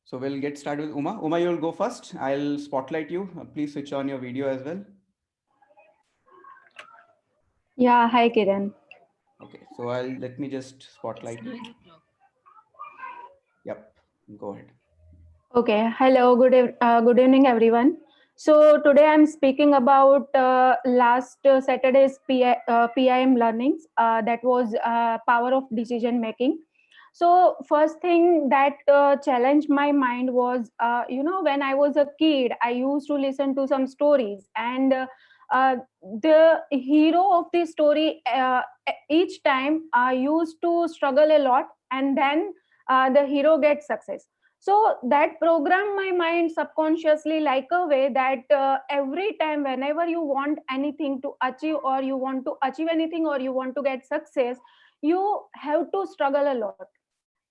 So we'll get started with Uma. Uma, you'll go first. I'll spotlight you. Please switch on your video as well. Yeah, hi Kiran. Okay, so let me just spotlight you. Yep, go ahead. Okay, hello, good evening everyone. So today I'm speaking about last Saturday's PIM learnings. That was power of decision making. So first thing that challenged my mind was, when I was a kid, I used to listen to some stories, and the hero of the story each time used to struggle a lot, and then the hero gets success. So that program my mind subconsciously like a way that every time whenever you want anything to achieve, or you want to achieve anything, or you want to get success, you have to struggle a lot.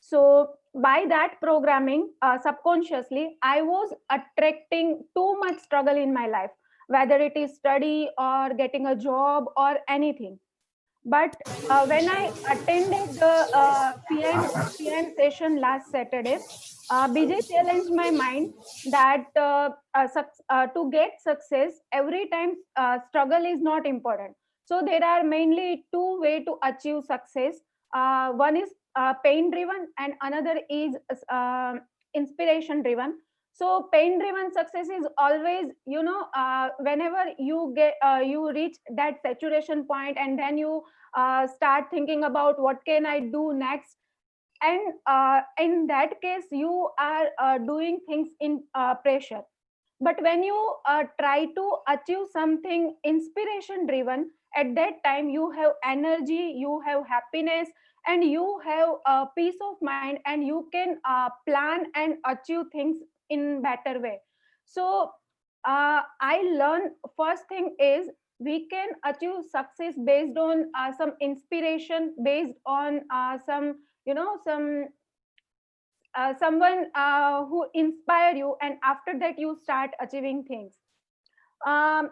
So by that programming, subconsciously I was attracting too much struggle in my life, whether it is study or getting a job or anything. But when I attended the PM session last Saturday, BJ challenged my mind that to get success, every time struggle is not important. So there are mainly two way to achieve success. One is pain driven, and another is inspiration driven. So pain driven success is always, whenever you reach that saturation point, and then you start thinking about what can I do next. And in that case you are doing things in pressure. But when you try to achieve something inspiration driven, at that time you have energy, you have happiness, and you have peace of mind, and you can plan and achieve things in better way. So I learned, first thing is, we can achieve success based on some inspiration, based on some, some someone who inspire you, and after that you start achieving things. um,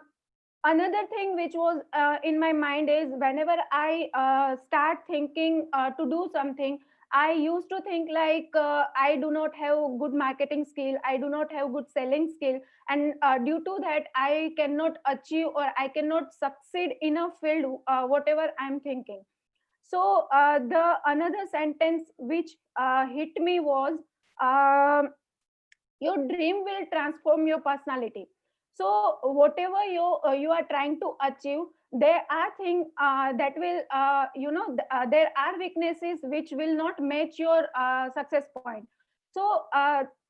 Another thing which was in my mind is, whenever I start thinking to do something, I used to think like, I do not have good marketing skill, I do not have good selling skill, and due to that I cannot achieve, or I cannot succeed in a field whatever I'm thinking. So the another sentence which hit me was, um, your dream will transform your personality. So whatever you are trying to achieve, there are things that will, there are weaknesses which will not match your success point. So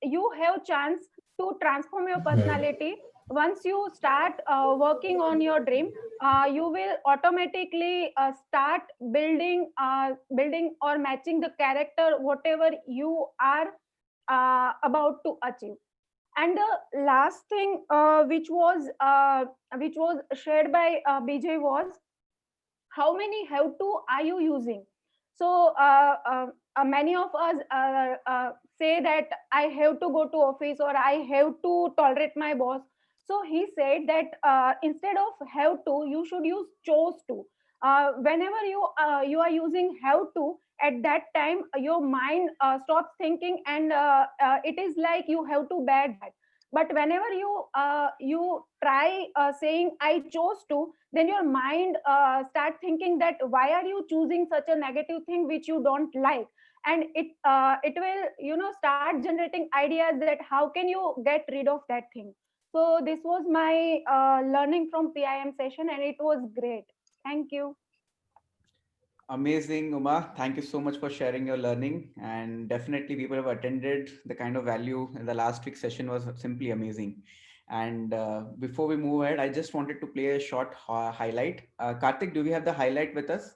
you have chance to transform your personality. Once you start working on your dream, you will automatically start building or matching the character whatever you are about to achieve. And the last thing which was shared by BJ was, how many have to are you using? So many of us say that I have to go to office, or I have to tolerate my boss. So he said that instead of have to, you should use chose to. Whenever you are using have to, at that time your mind stops thinking, and it is like you have to bear that. But whenever you try saying I chose to, then your mind start thinking that why are you choosing such a negative thing which you don't like. And it will, start generating ideas that how can you get rid of that thing. So this was my learning from PIM session, and it was great. Thank you. Amazing, Uma. Thank you so much for sharing your learning. And definitely, people have attended. The kind of value in the last week's session was simply amazing. And before we move ahead, I just wanted to play a short highlight. Karthik, do we have the highlight with us?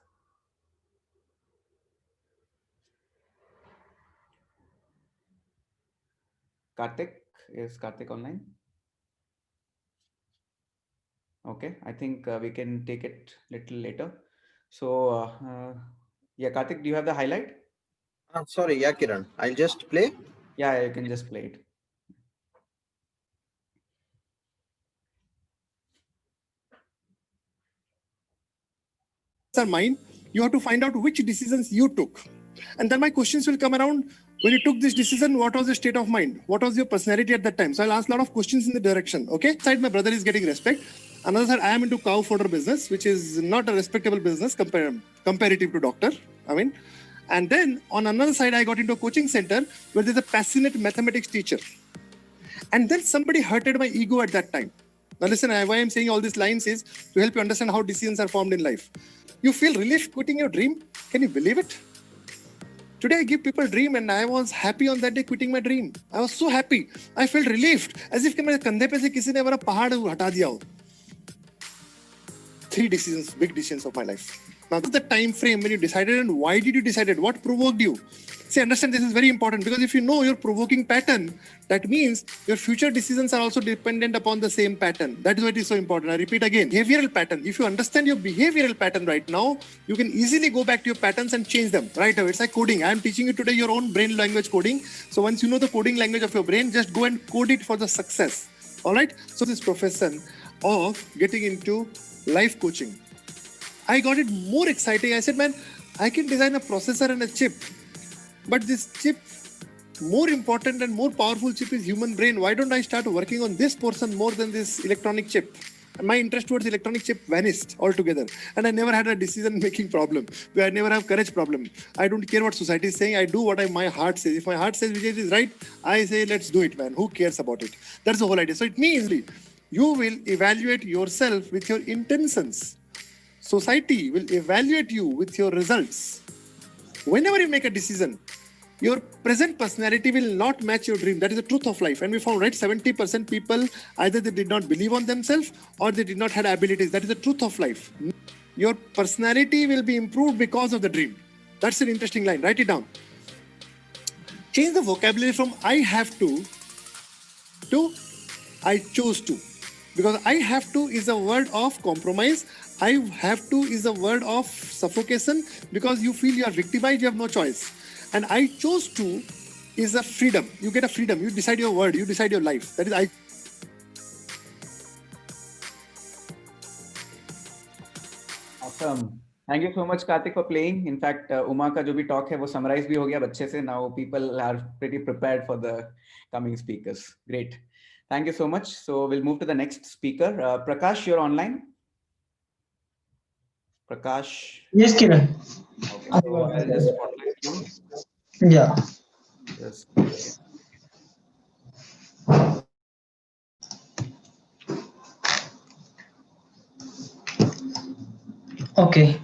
Karthik, is Karthik online? Okay, I think we can take it little later. So, yeah, Karthik, do you have the highlight? Sorry, yeah, Kiran. I'll just play. Yeah, you can just play it. Are mine. You have to find out which decisions you took, and then my questions will come around. when you took this decision, what was your state of mind? What was your personality at that time? So I'll ask a lot of questions in the direction. Okay. Side, my brother is getting respect. Another side, I am into cow fodder business, which is not a respectable business comparative to doctor. I mean, and then on another side, I got into a coaching center where there's a passionate mathematics teacher. And then somebody hurted my ego at that time. Now listen, why I'm saying all these lines is to help you understand how decisions are formed in life. You feel relief quitting your dream? Can you believe it? Today I give people a dream and I was happy on that day quitting my dream. I was so happy. I felt relieved as if मेरे कंधे पे से किसी ने मेरा पहाड़ हटा दिया हो. 3 decisions, big decisions of my life. Now, the time frame when you decided and why did you decide it? What provoked you? See, understand this is very important because if you know your provoking pattern, that means your future decisions are also dependent upon the same pattern. That is why it is so important. I repeat again, behavioral pattern. If you understand your behavioral pattern right now, you can easily go back to your patterns and change them right away. It's like coding. I am teaching you today your own brain language coding. So once you know the coding language of your brain, just go and code it for the success. All right. So this profession of getting into life coaching, I got it more exciting. I said, man, I can design a processor and a chip. But this chip, more important and more powerful chip is human brain. Why don't I start working on this portion more than this electronic chip? And my interest towards electronic chip vanished altogether. And I never had a decision-making problem. I never have courage problem. I don't care what society is saying. I do what my heart says. If my heart says Vijay is right, I say, let's do it, man. Who cares about it? That's the whole idea. So it means you will evaluate yourself with your intentions. Society will evaluate you with your results. Whenever you make a decision, your present personality will not match your dream. That is the truth of life. And we found, right, 70% people, either they did not believe on themselves or they did not have abilities. That is the truth of life. Your personality will be improved because of the dream. That's an interesting line. Write it down. Change the vocabulary from I have to I chose to. Because I have to is a word of compromise. I have to is a word of suffocation because you feel you are victimized, you have no choice. And I chose to is a freedom. You get a freedom. You decide your word. You decide your life. That is I. Awesome. Thank you so much, Karthik, for playing. In fact, Uma ka jo bhi talk hai, wo summarize bhi ho gaya bachche se. Now people are pretty prepared for the coming speakers. Great. Thank you so much. So we'll move to the next speaker. Prakash, you're online. Prakash. Yes, Kiran. Okay, so I'll just spotlight you. Yeah. Just Okay.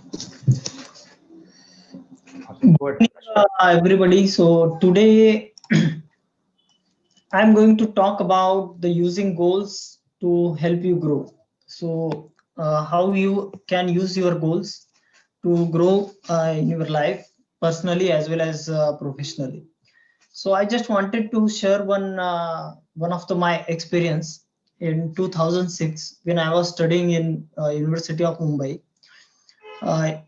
Good. Everybody. So today I'm going to talk about the using goals to help you grow. So how you can use your goals to grow in your life personally as well as professionally. So I just wanted to share one of my experience in 2006 when I was studying in University of Mumbai. I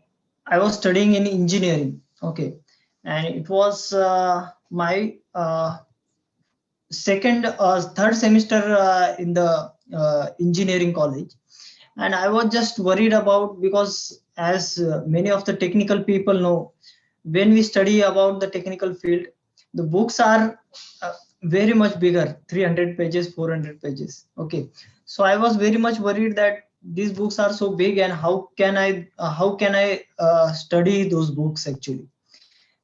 was studying in engineering. Okay, and it was my third semester in the engineering college, and I was just worried about because as many of the technical people know, when we study about the technical field, the books are very much bigger, 300 pages, 400 pages. Okay, so I was very much worried that these books are so big and how can I study those books actually.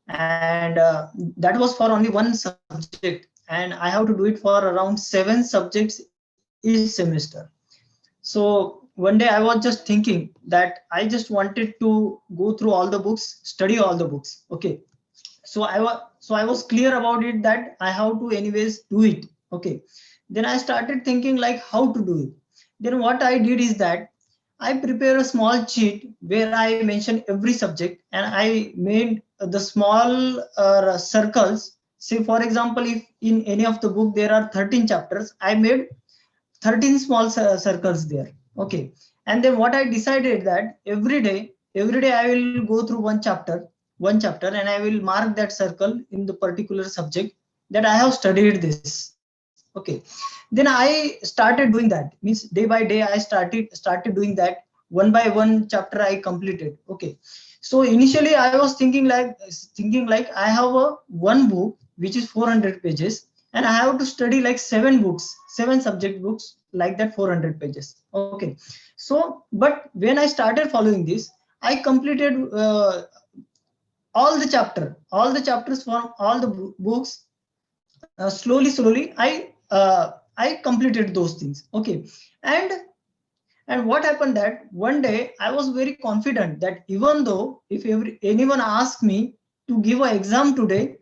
And that was for only one subject, and I have to do it for around 7 subjects each semester. So one day I was just thinking that I just wanted to go through all the books, study all the books. Okay, so I was clear about it that I have to anyways do it. Okay, then I started thinking like how to do it. Then what I did is that I prepare a small sheet where I mention every subject and I made the small circles. Say for example, if in any of the book there are 13 chapters, I made 13 small circles there. Okay, and then what I decided that every day I will go through one chapter and I will mark that circle in the particular subject that I have studied this. Okay, then I started doing that, means day by day I started doing that. One by one chapter I completed. Okay, so initially I was thinking like I have one book which is 400 pages, and I have to study like 7 subject books, like that 400 pages. Okay, so but when I started following this, I completed all the chapters from all the books. Slowly I completed those things. Okay, and what happened that one day I was very confident that even though if anyone asked me to give an exam today,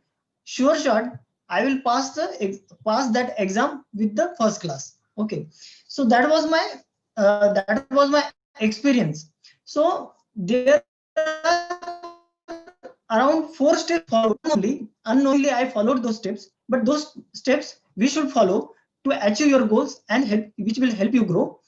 sure shot I will pass that exam with the first class. Okay, so that was my experience. So there are around 4 steps followed. Unknowingly I followed those steps, but those steps we should follow to achieve your goals and which will help you grow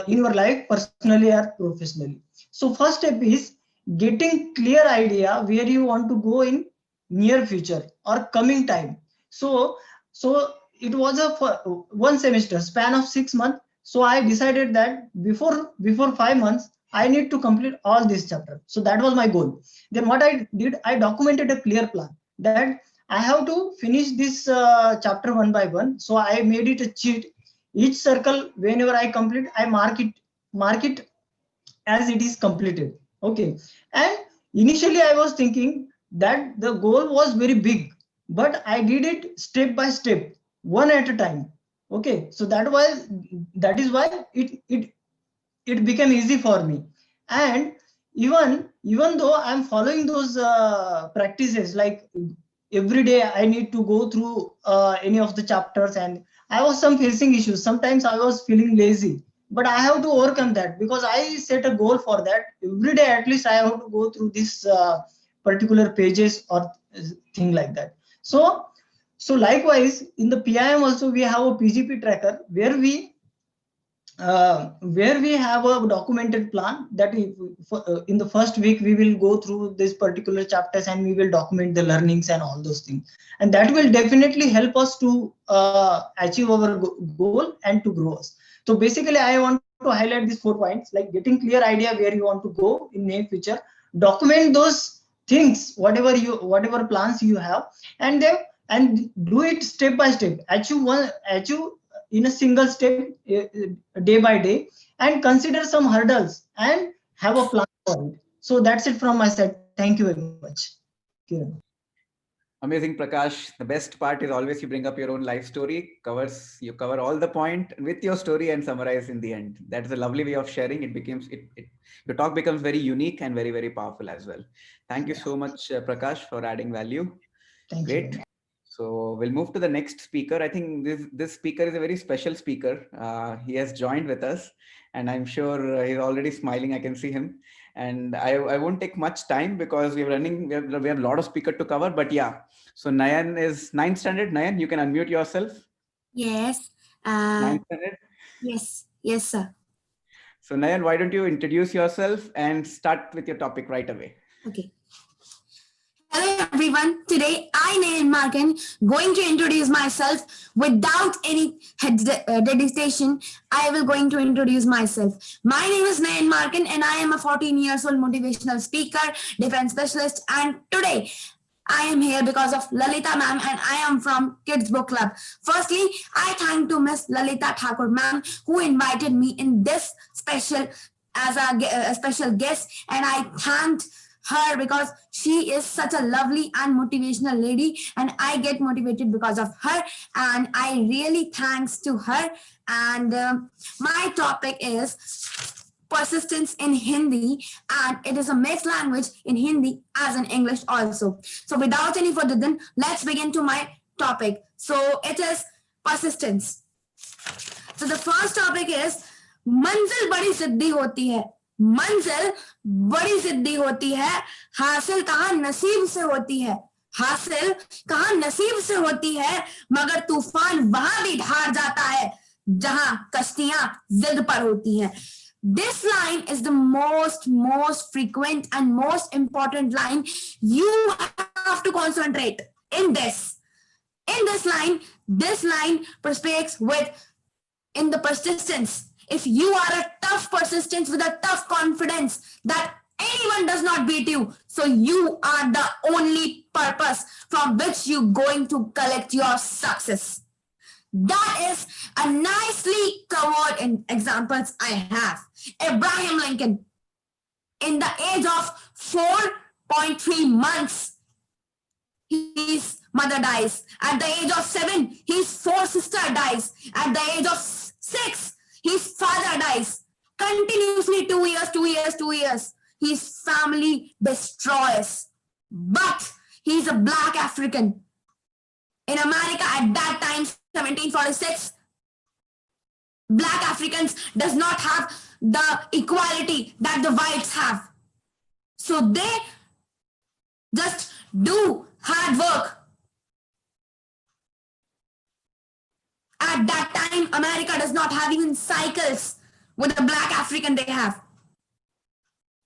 in your life, personally or professionally. So first step is getting clear idea where you want to go in near future or coming time. So it was a one semester span of 6 months. So I decided that before 5 months I need to complete all this chapter. So that was my goal. Then what I did, I documented a clear plan that I have to finish this chapter one by one. So I made it a cheat. Each circle, whenever I complete, I mark it as it is completed. Okay, and initially I was thinking that the goal was very big, but I did it step by step, one at a time. Okay, so that is why it became easy for me. And even though I'm following those practices, like every day I need to go through any of the chapters, and I was facing issues. Sometimes I was feeling lazy, but I have to overcome that because I set a goal for that. Every day at least I have to go through this particular pages or thing like that. So likewise in the PIM also we have a PGP tracker where we have a documented plan that in the first week we will go through this particular chapters and we will document the learnings and all those things, and that will definitely help us to achieve our goal and to grow us. So basically I want to highlight these 4 points, like getting clear idea where you want to go in near future, document those things, whatever plans you have, and do it step by step, achieve in a single step, day by day, and consider some hurdles and have a plan for it. So that's it from my side. Thank you very much, Kiran. Amazing, Prakash. The best part is always you bring up your own life story, you cover all the point with your story and summarize in the end. That's a lovely way of sharing. Your talk becomes very unique and very, very powerful as well. Thank you so much, Prakash, for adding value. Thank Great. you. So we'll move to the next speaker. I think this speaker is a very special speaker. He has joined with us, and I'm sure he's already smiling. I can see him. And I won't take much time because we have a lot of speakers to cover. But yeah, so Nayan is 9th standard. Nayan, you can unmute yourself. Yes. 9th standard. Yes, sir. So Nayan, why don't you introduce yourself and start with your topic right away? Okay. Hello everyone. Today I, Nayan Markin, going to introduce myself without any dedication. I will going to introduce myself. My name is Nayan Markin and I am a 14 years old motivational speaker, defense specialist, and today I am here because of Lalita ma'am and I am from Kids Book Club. Firstly, I thank to Miss Lalita Thakur ma'am who invited me in this special as a special guest, and I thanked her because she is such a lovely and motivational lady, and I get motivated because of her, and I really thanks to her. And my topic is persistence in Hindi, and it is a mixed language in Hindi as in English also. So without any further ado, let's begin to my topic. So it is persistence. So the first topic is मंजिल बड़ी सिद्धि होती है, मंजिल बड़ी सिद्धि होती है, हासिल कहाँ नसीब से होती है, हासिल कहाँ नसीब से होती है, मगर तूफान वहां भी ढार जाता है जहां कश्तियां जिद पर होती हैं. This line is the most frequent and most important line. You have to concentrate in this. In this line speaks with in the persistence. If you are a tough persistence with a tough confidence that Anyone does not beat you. So you are the only purpose from which you going to collect your success. That is a nicely covered in examples I have. Abraham Lincoln, in the age of 4.3 months, his mother dies. At the age of 7, his 4 sister dies. At the age of 6, his father dies. Continuously 2 years, 2 years, 2 years. His family destroys. But he's a black African. In America at that time, 1746, black Africans does not have the equality that the whites have. So they just do hard work. At that time, America does not have even cycles with the black African they have.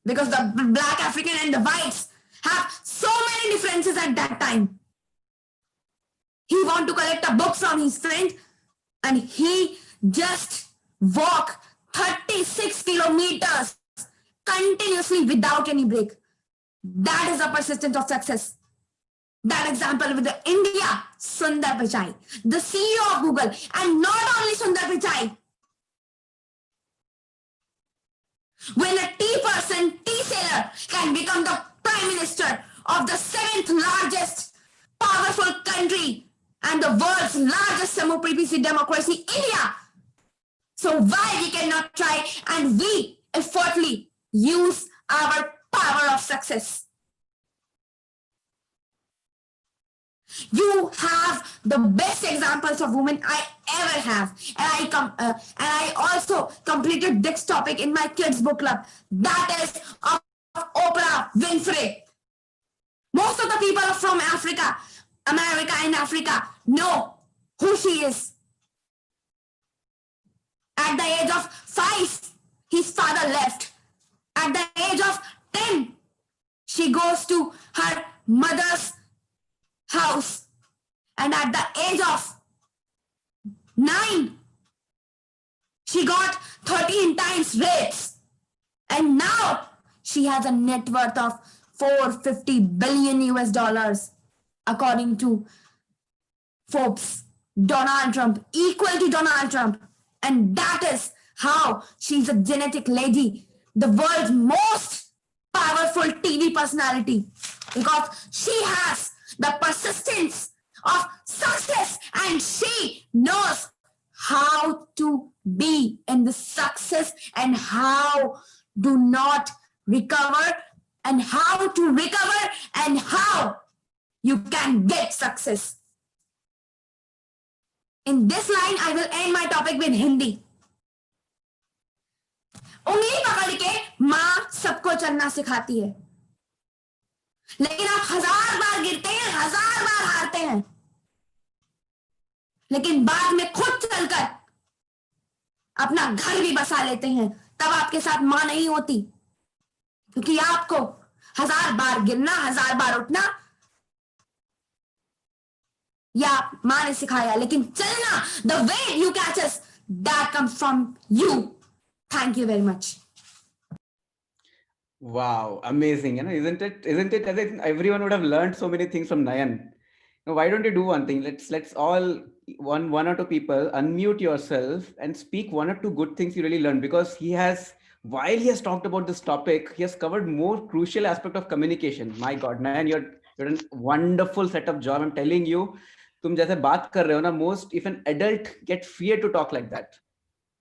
Because the black African and the whites have so many differences at that time. He want to collect a book from his friend and he just walk 36 kilometers continuously without any break. That is the persistence of success. That example with the India, Sundar Pichai, the CEO of Google, and not only Sundar Pichai. When a tea person, tea seller can become the prime minister of the 7th largest powerful country and the world's largest democracy, India. So why we cannot try and we effortfully use our power of success? You have the best examples of women I ever have, and I also completed this topic in my kids book club. That is of Oprah Winfrey. Most of the people from Africa, America and Africa know who she is. At the age of 5, his father left. At the age of 10, she goes to her mother's house. And at the age of 9, she got 13 times rapes. And now she has a net worth of 450 billion US dollars, according to Forbes. Donald Trump, equal to Donald Trump. And that is how she's a genetic lady, the world's most powerful TV personality, because she has the persistence of success and she knows how to be in the success and how do not recover and how to recover and how you can get success. In this line, I will end my topic with Hindi. उंगली पकड़ के माँ सबको चलना सिखाती है, लेकिन आप 1000 बार गिरते हैं, 1000 बार हारते हैं, लेकिन बाद में खुद चलकर अपना घर भी बसा लेते हैं, तब आपके साथ माँ नहीं होती, क्योंकि आपको 1000 बार गिरना, 1000 बार उठना या माँ ने सिखाया, लेकिन चलना, the way you catch us, that comes from you. Thank you very much. Wow, amazing. Isn't it? As if everyone would have learned so many things from Nayan. Why don't you do one thing? Let's all one or two people unmute yourself and speak 1 or 2 good things you really learned, because while he has talked about this topic, he has covered more crucial aspect of communication. My God, Nayan, you're done a wonderful setup job. I'm telling you, तुम जैसे बात कर रहे हो ना, most if an adult get fear to talk like that.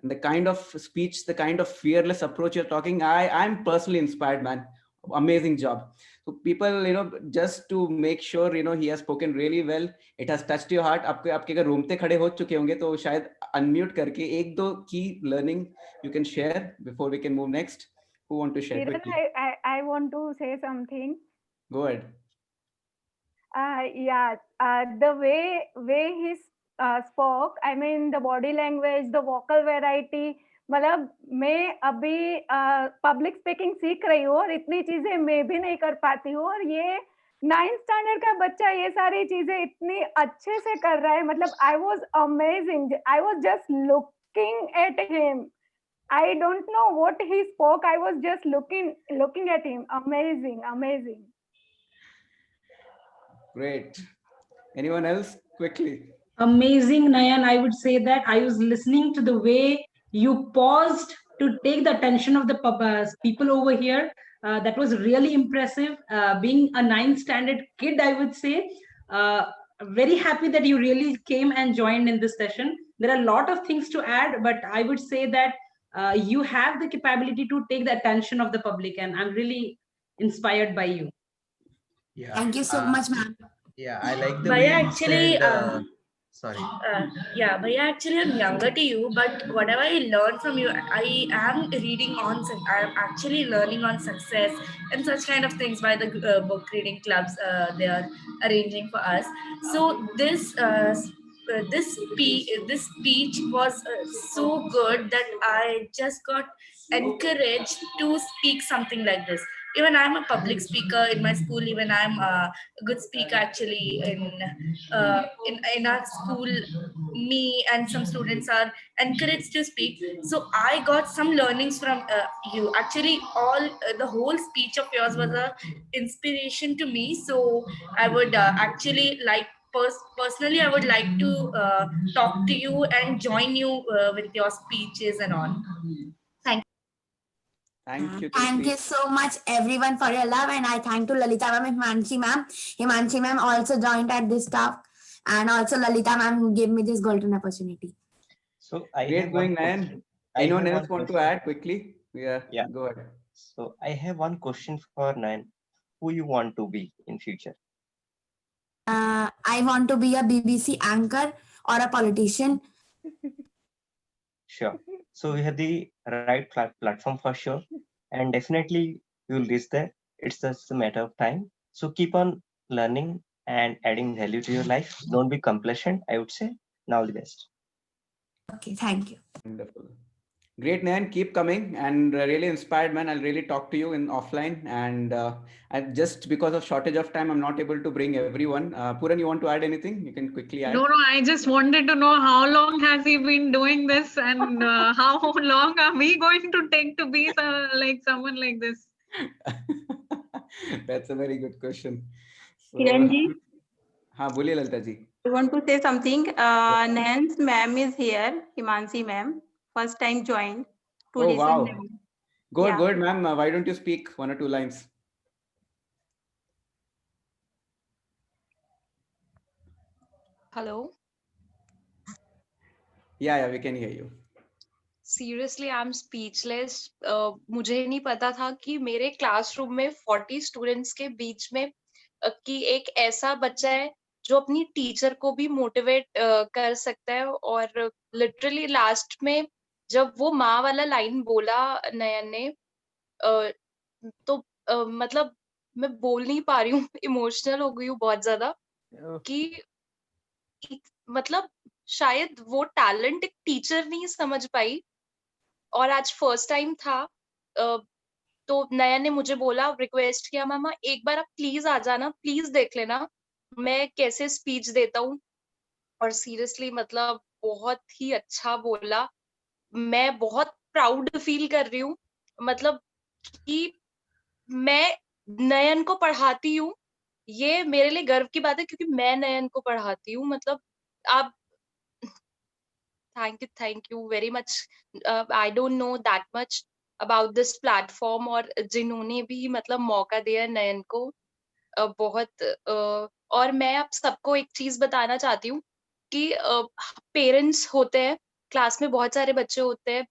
And the kind of speech, the kind of fearless approach you're talking, I'm personally inspired, man. Amazing job. So people, just to make sure, he has spoken really well. It has touched your heart. आपके अगर रोमते खड़े हो चुके होंगे तो शायद unmute करके 1-2 key learning you can share before we can move next. Who want to share quickly? I want to say something. Go ahead. The way he spoke, I mean the body language, the vocal variety, मतलब मैं अभी public speaking सीख रही हूँ और इतनी चीजें मैं भी नहीं कर पाती हूँ, और ये 9th स्टैंडर्ड का बच्चा ये सारी चीजें इतनी अच्छे से कर रहा है. मतलब I was amazing. I was just looking at him. I don't know what he spoke. I was just looking at him. Amazing, amazing. Great. Anyone else? Quickly. Amazing, Nayan. I would say that I was listening to the way you paused to take the attention of the people over here. That was really impressive. Being a 9th standard kid, I would say, very happy that you really came and joined in this session. There are a lot of things to add, but I would say that you have the capability to take the attention of the public, and I'm really inspired by you. Yeah. Thank you so much, ma'am. Yeah, I like the Bhaiya, way you actually, said. Sorry. yeah, Bhaiya, actually, I'm younger to you, but whatever I learned from you, I am reading on, I'm actually learning on success and such kind of things by the book reading clubs they are arranging for us. So this speech was so good that I just got encouraged to speak something like this. Even I'm a public speaker in my school. Even I'm a good speaker actually in our school. Me and some students are encouraged to speak. So I got some learnings from you. Actually, the whole speech of yours was a inspiration to me. So I would actually like personally, I would like to talk to you and join you with your speeches and all. Thank you. Thank you. Thank Trupti. you so much, everyone, for your love. And I thank to Lalita ma'am and Himanshi ma'am. Himanshi ma'am also joined at this talk. And also Lalita ma'am who gave me this golden opportunity. So I Great have one going, Nayan. question. I Anyone have else one want to question. add quickly? Yeah. Go ahead. So I have one question for Nayan. Who you want to be in future? I want to be a BBC anchor or a politician. Sure. So we have the right platform for sure, and definitely you will reach there. It's just a matter of time. So keep on learning and adding value to your life. Don't be complacent, I would say. Now the best. Okay, thank you. Wonderful. Great, Nayan. Keep coming and really inspired, man. I'll really talk to you in offline. And I just because of shortage of time, I'm not able to bring everyone. Puran, you want to add anything? You can quickly add. No, I just wanted to know how long has he been doing this and how long are we going to take to be like someone like this? That's a very good question. So, Kiranji, हाँ बोलिए Lalita ji. I want to say something. Nayan's ma'am is here, Himanshi ma'am. First time joined to Oh listen. wow. Good, Yeah. good, ma'am. Why don't you speak 1 or 2 lines? Hello. Yeah, we can hear you. Seriously, I'm speechless. मुझे नहीं पता था कि मेरे classroom में 40 students के बीच में कि एक ऐसा बच्चा है जो अपनी टीचर को भी मोटिवेट कर सकता है। और लिटरली लास्ट में जब वो माँ वाला लाइन बोला नयन ने, तो मतलब मैं बोल नहीं पा रही हूँ, इमोशनल हो गई हूँ बहुत ज्यादा कि मतलब शायद वो टैलेंट एक टीचर नहीं समझ पाई। और आज फर्स्ट टाइम था, तो नयन ने मुझे बोला, रिक्वेस्ट किया, मामा एक बार आप प्लीज आ जाना, प्लीज देख लेना मैं कैसे स्पीच देता हूँ। और सीरियसली मतलब बहुत ही अच्छा बोला। मैं बहुत प्राउड फील कर रही हूँ, मतलब कि मैं नयन को पढ़ाती हूँ, ये मेरे लिए गर्व की बात है क्योंकि मैं नयन को पढ़ाती हूँ। मतलब आप thank you very much. I don't know that much about this platform और जिन्होंने भी मतलब मौका दिया नयन को, बहुत और मैं आप सबको एक चीज बताना चाहती हूँ कि पेरेंट्स होते हैं, क्लास में बहुत सारे बच्चे होते हैं,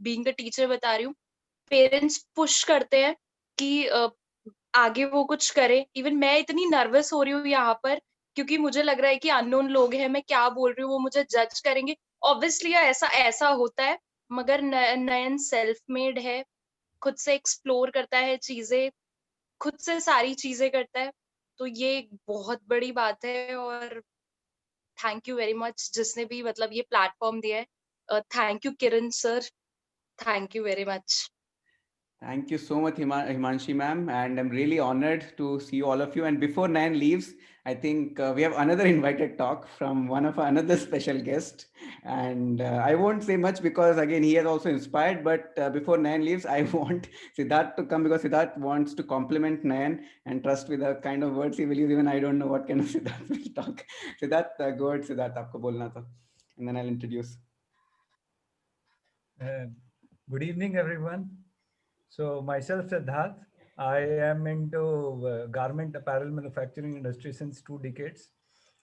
बीइंग अ टीचर बता रही हूँ, पेरेंट्स पुश करते हैं कि आगे वो कुछ करे। इवन मैं इतनी नर्वस हो रही हूँ यहाँ पर क्योंकि मुझे लग रहा है कि अननोन लोग हैं, मैं क्या बोल रही हूँ वो मुझे जज करेंगे। ऑब्वियसली ऐसा होता है, मगर नयन सेल्फ मेड है, खुद से एक्सप्लोर करता है चीजें, खुद से सारी चीजें करता है, तो ये एक बहुत बड़ी बात है। और थैंक यू वेरी मच जिसने भी मतलब ये प्लेटफॉर्म दिया है। Thank you Kiran sir, thank you very much. Thank you so much, Himanshi ma'am. And I'm really honored to see all of you. And before Nayan leaves, I think we have another invited talk from one of our another special guest. And I won't say much because again, he has also inspired. But before Nayan leaves, I want Siddharth to come because Siddharth wants to compliment Nayan, and trust with the kind of words he will use. Even I don't know what kind of Siddharth will talk. Siddharth, go ahead, Siddharth, आपको बोलना था. And then I'll introduce. Good evening, everyone. So myself, Siddharth, I am into garment apparel manufacturing industry since 2 decades,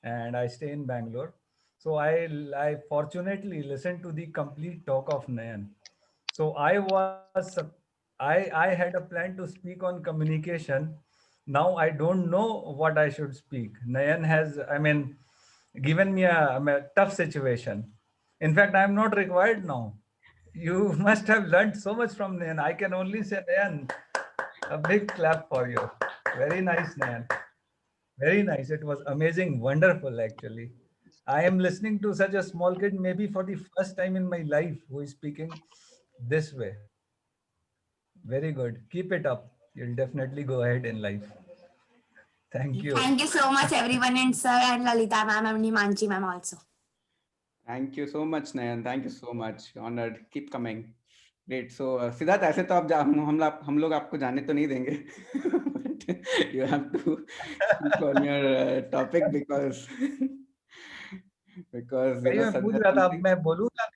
and I stay in Bangalore. So I fortunately listened to the complete talk of Nayan. So I had a plan to speak on communication. Now I don't know what I should speak. Nayan has, given me a tough situation. In fact, I'm not required now. You must have learned so much from Nayan. I can only say, Nayan, a big clap for you. Very nice, Nayan. Very nice. It was amazing, wonderful, actually. I am listening to such a small kid, maybe for the first time in my life, who is speaking this way. Very good. Keep it up. You'll definitely go ahead in life. Thank you. Thank you so much, everyone, and sir, and Lalita ma'am, and Himanshi ma'am also. Thank you so much, Nayan. Thank you so much. Honored. Keep coming. Great. So, Siddharth, ऐसे तो आप हम लोग आपको जाने तो नहीं देंगे. But you have to speak on your topic because मैं पूछ रहा था, अब मैं बोलूँगा.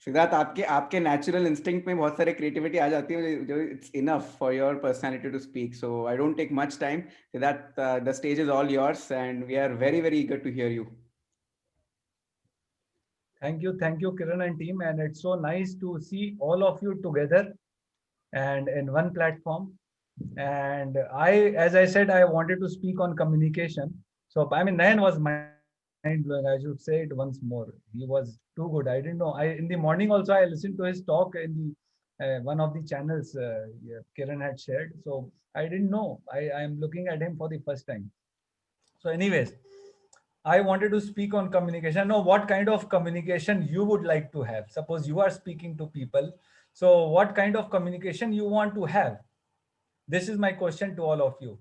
सिद्धार्थ, आपके नेचुरल इंस्टिंक्ट में बहुत सारे क्रिएटिविटी आ जाती है जो it's enough for your personality to speak. So I don't take much time. Siddharth, the stage is all yours and we are very very eager to hear you. Thank you, Kiran and team, and it's so nice to see all of you together and in one platform. And as I said, I wanted to speak on communication. So Nayan was mind-blowing. I should say it once more. He was too good. I didn't know. In the morning also, I listened to his talk in the one of the channels Kiran had shared. So I didn't know. I am looking at him for the first time. So anyways, I wanted to speak on communication. Know what kind of communication you would like to have. Suppose you are speaking to people. So what kind of communication you want to have? This is my question to all of you.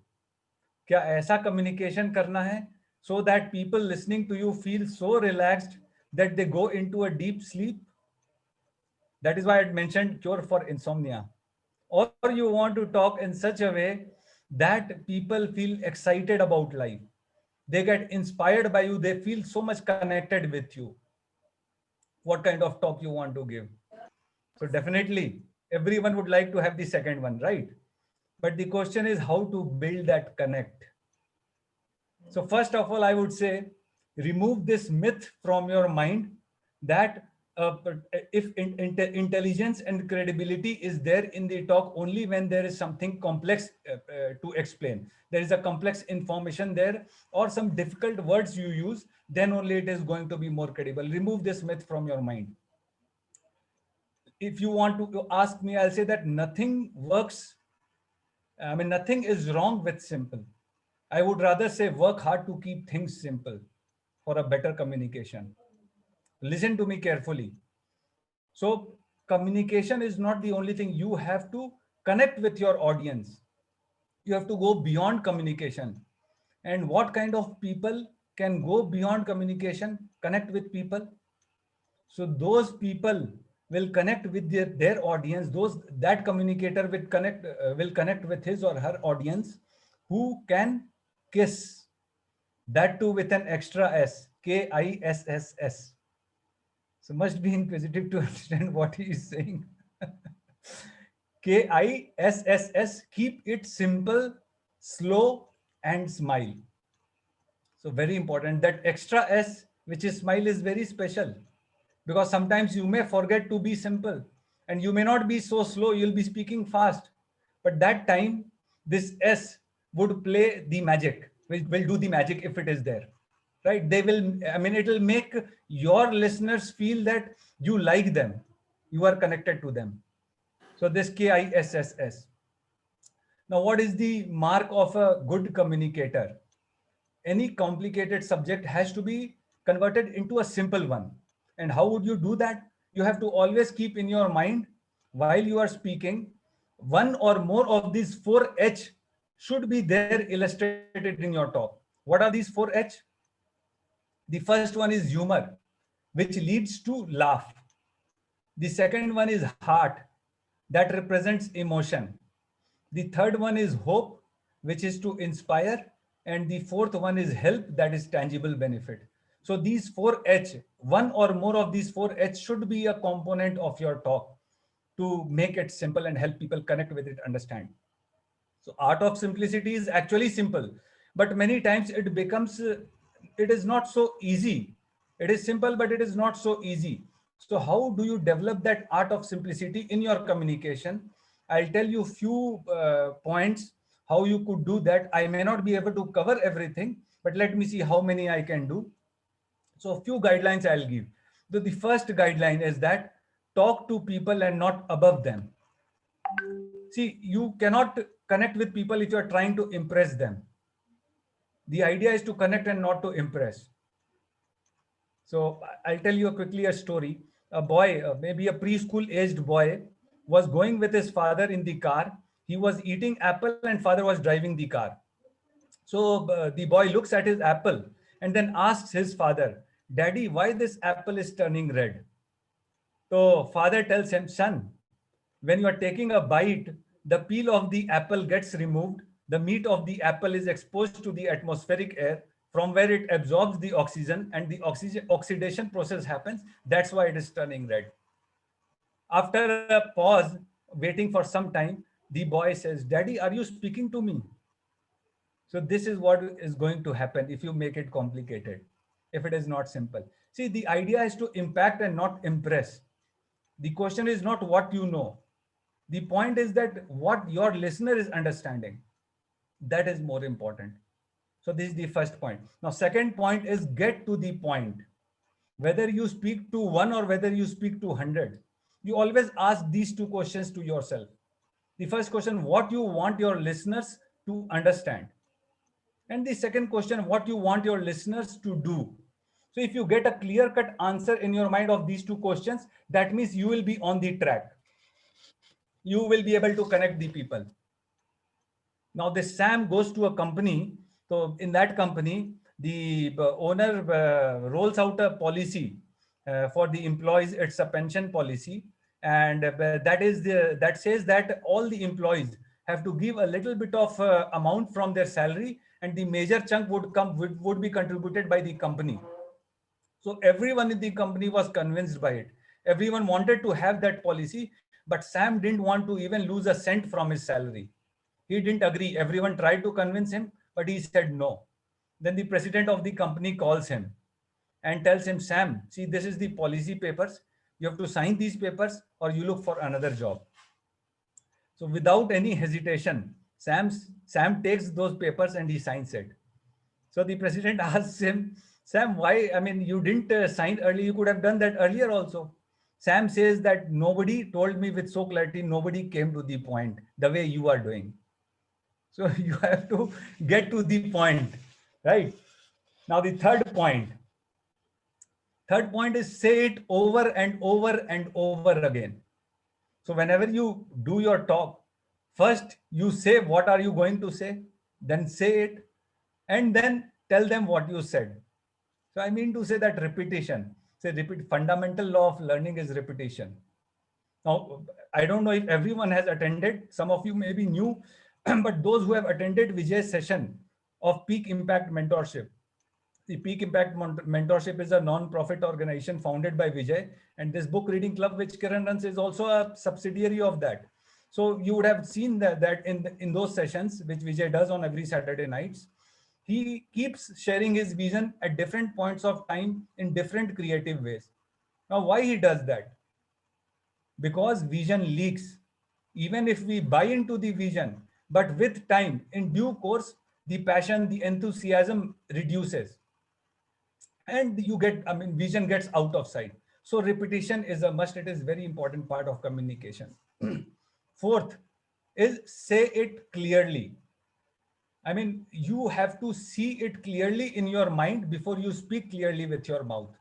क्या ऐसा communication करना है so that people listening to you feel so relaxed that they go into a deep sleep? That is why I mentioned cure for insomnia. Or you want to talk in such a way that people feel excited about life. They get inspired by you. They feel so much connected with you. What kind of talk you want to give? So definitely everyone would like to have the second one, right? But the question is how to build that connect. So first of all, I would say, remove this myth from your mind that if intelligence and credibility is there in the talk only when there is something complex to explain. There is a complex information there or some difficult words you use, then only it is going to be more credible. Remove this myth from your mind. If you want to ask me, I'll say that nothing works. Nothing is wrong with simple. I would rather say work hard to keep things simple for a better communication. Listen to me carefully. So communication is not the only thing. You have to connect with your audience. You have to go beyond communication. And what kind of people can go beyond communication, connect with people? So those people will connect with their audience. That communicator will connect with his or her audience who can kiss. That too with an extra S, KISSS. So must be inquisitive to understand what he is saying. KISSS, keep it simple, slow, and smile. So very important. That extra S, which is smile, is very special because sometimes you may forget to be simple and you may not be so slow. You'll be speaking fast, but that time this S would play the magic, will do the magic if it is there. Right? They will, it will make your listeners feel that you like them. You are connected to them. So this KISSS. Now, what is the mark of a good communicator? Any complicated subject has to be converted into a simple one. And how would you do that? You have to always keep in your mind while you are speaking, one or more of these 4H should be there illustrated in your talk. What are these 4H? The first one is humor, which leads to laugh. The second one is heart, that represents emotion. The third one is hope, which is to inspire. And the fourth one is help, that is tangible benefit. So these 4H, one or more of these 4H should be a component of your talk to make it simple and help people connect with it, understand. So art of simplicity is actually simple, but many times it becomes, it is not so easy. It is simple, but it is not so easy. So how do you develop that art of simplicity in your communication? I'll tell you few points how you could do that. I may not be able to cover everything, but let me see how many I can do. So a few guidelines I'll give. The first guideline is that talk to people and not above them. See, you cannot connect with people if you're trying to impress them. The idea is to connect and not to impress. So I'll tell you quickly a story. A boy, maybe a preschool aged boy, was going with his father in the car. He was eating apple and father was driving the car. So the boy looks at his apple and then asks his father, "Daddy, why this apple is turning red?" So father tells him, "Son, when you are taking a bite, the peel of the apple gets removed. The meat of the apple is exposed to the atmospheric air, from where it absorbs the oxygen, and the oxidation process happens. That's why it is turning red." After a pause, waiting for some time, the boy says, "Daddy, are you speaking to me?" So this is what is going to happen if you make it complicated, if it is not simple. See, the idea is to impact and not impress. The question is not what you know. The point is that what your listener is understanding. That is more important. So this is the first point. Now, second point is get to the point. Whether you speak to one or whether you speak to 100, you always ask these two questions to yourself. The first question, what you want your listeners to understand. And the second question, what you want your listeners to do. So if you get a clear-cut answer in your mind of these two questions, that means you will be on the track. You will be able to connect the people. Now this Sam goes to a company. So in that company, the owner rolls out a policy for the employees. It's a pension policy. And that says that all the employees have to give a little bit of amount from their salary, and the major chunk would be contributed by the company. So everyone in the company was convinced by it. Everyone wanted to have that policy, but Sam didn't want to even lose a cent from his salary. He didn't agree. Everyone tried to convince him, but he said no. Then the president of the company calls him and tells him, "Sam, see, this is the policy papers. You have to sign these papers or you look for another job." So without any hesitation, Sam takes those papers and he signs it. So the president asks him, "Sam, why? I mean, you didn't sign early. You could have done that earlier also." Sam says that nobody told me with so clarity, nobody came to the point the way you are doing. So you have to get to the point, right? Now the third point is say it over and over and over again. So whenever you do your talk, first you say what are you going to say, then say it, and then tell them what you said. So I mean to say that repetition, fundamental law of learning is repetition. Now, I don't know if everyone has attended, some of you may be new, but those who have attended Vijay's session of Peak Impact Mentorship. The Peak Impact Mentorship is a non-profit organization founded by Vijay, and this book reading club which Kiran runs is also a subsidiary of that. So you would have seen that in those sessions which Vijay does on every Saturday nights, he keeps sharing his vision at different points of time in different creative ways. Now, why he does that? Because vision leaks. Even if we buy into the vision, but with time, in due course, the passion, the enthusiasm reduces. And you get, vision gets out of sight. So repetition is a must. It is very important part of communication. Fourth is say it clearly. I mean, you have to see it clearly in your mind before you speak clearly with your mouth.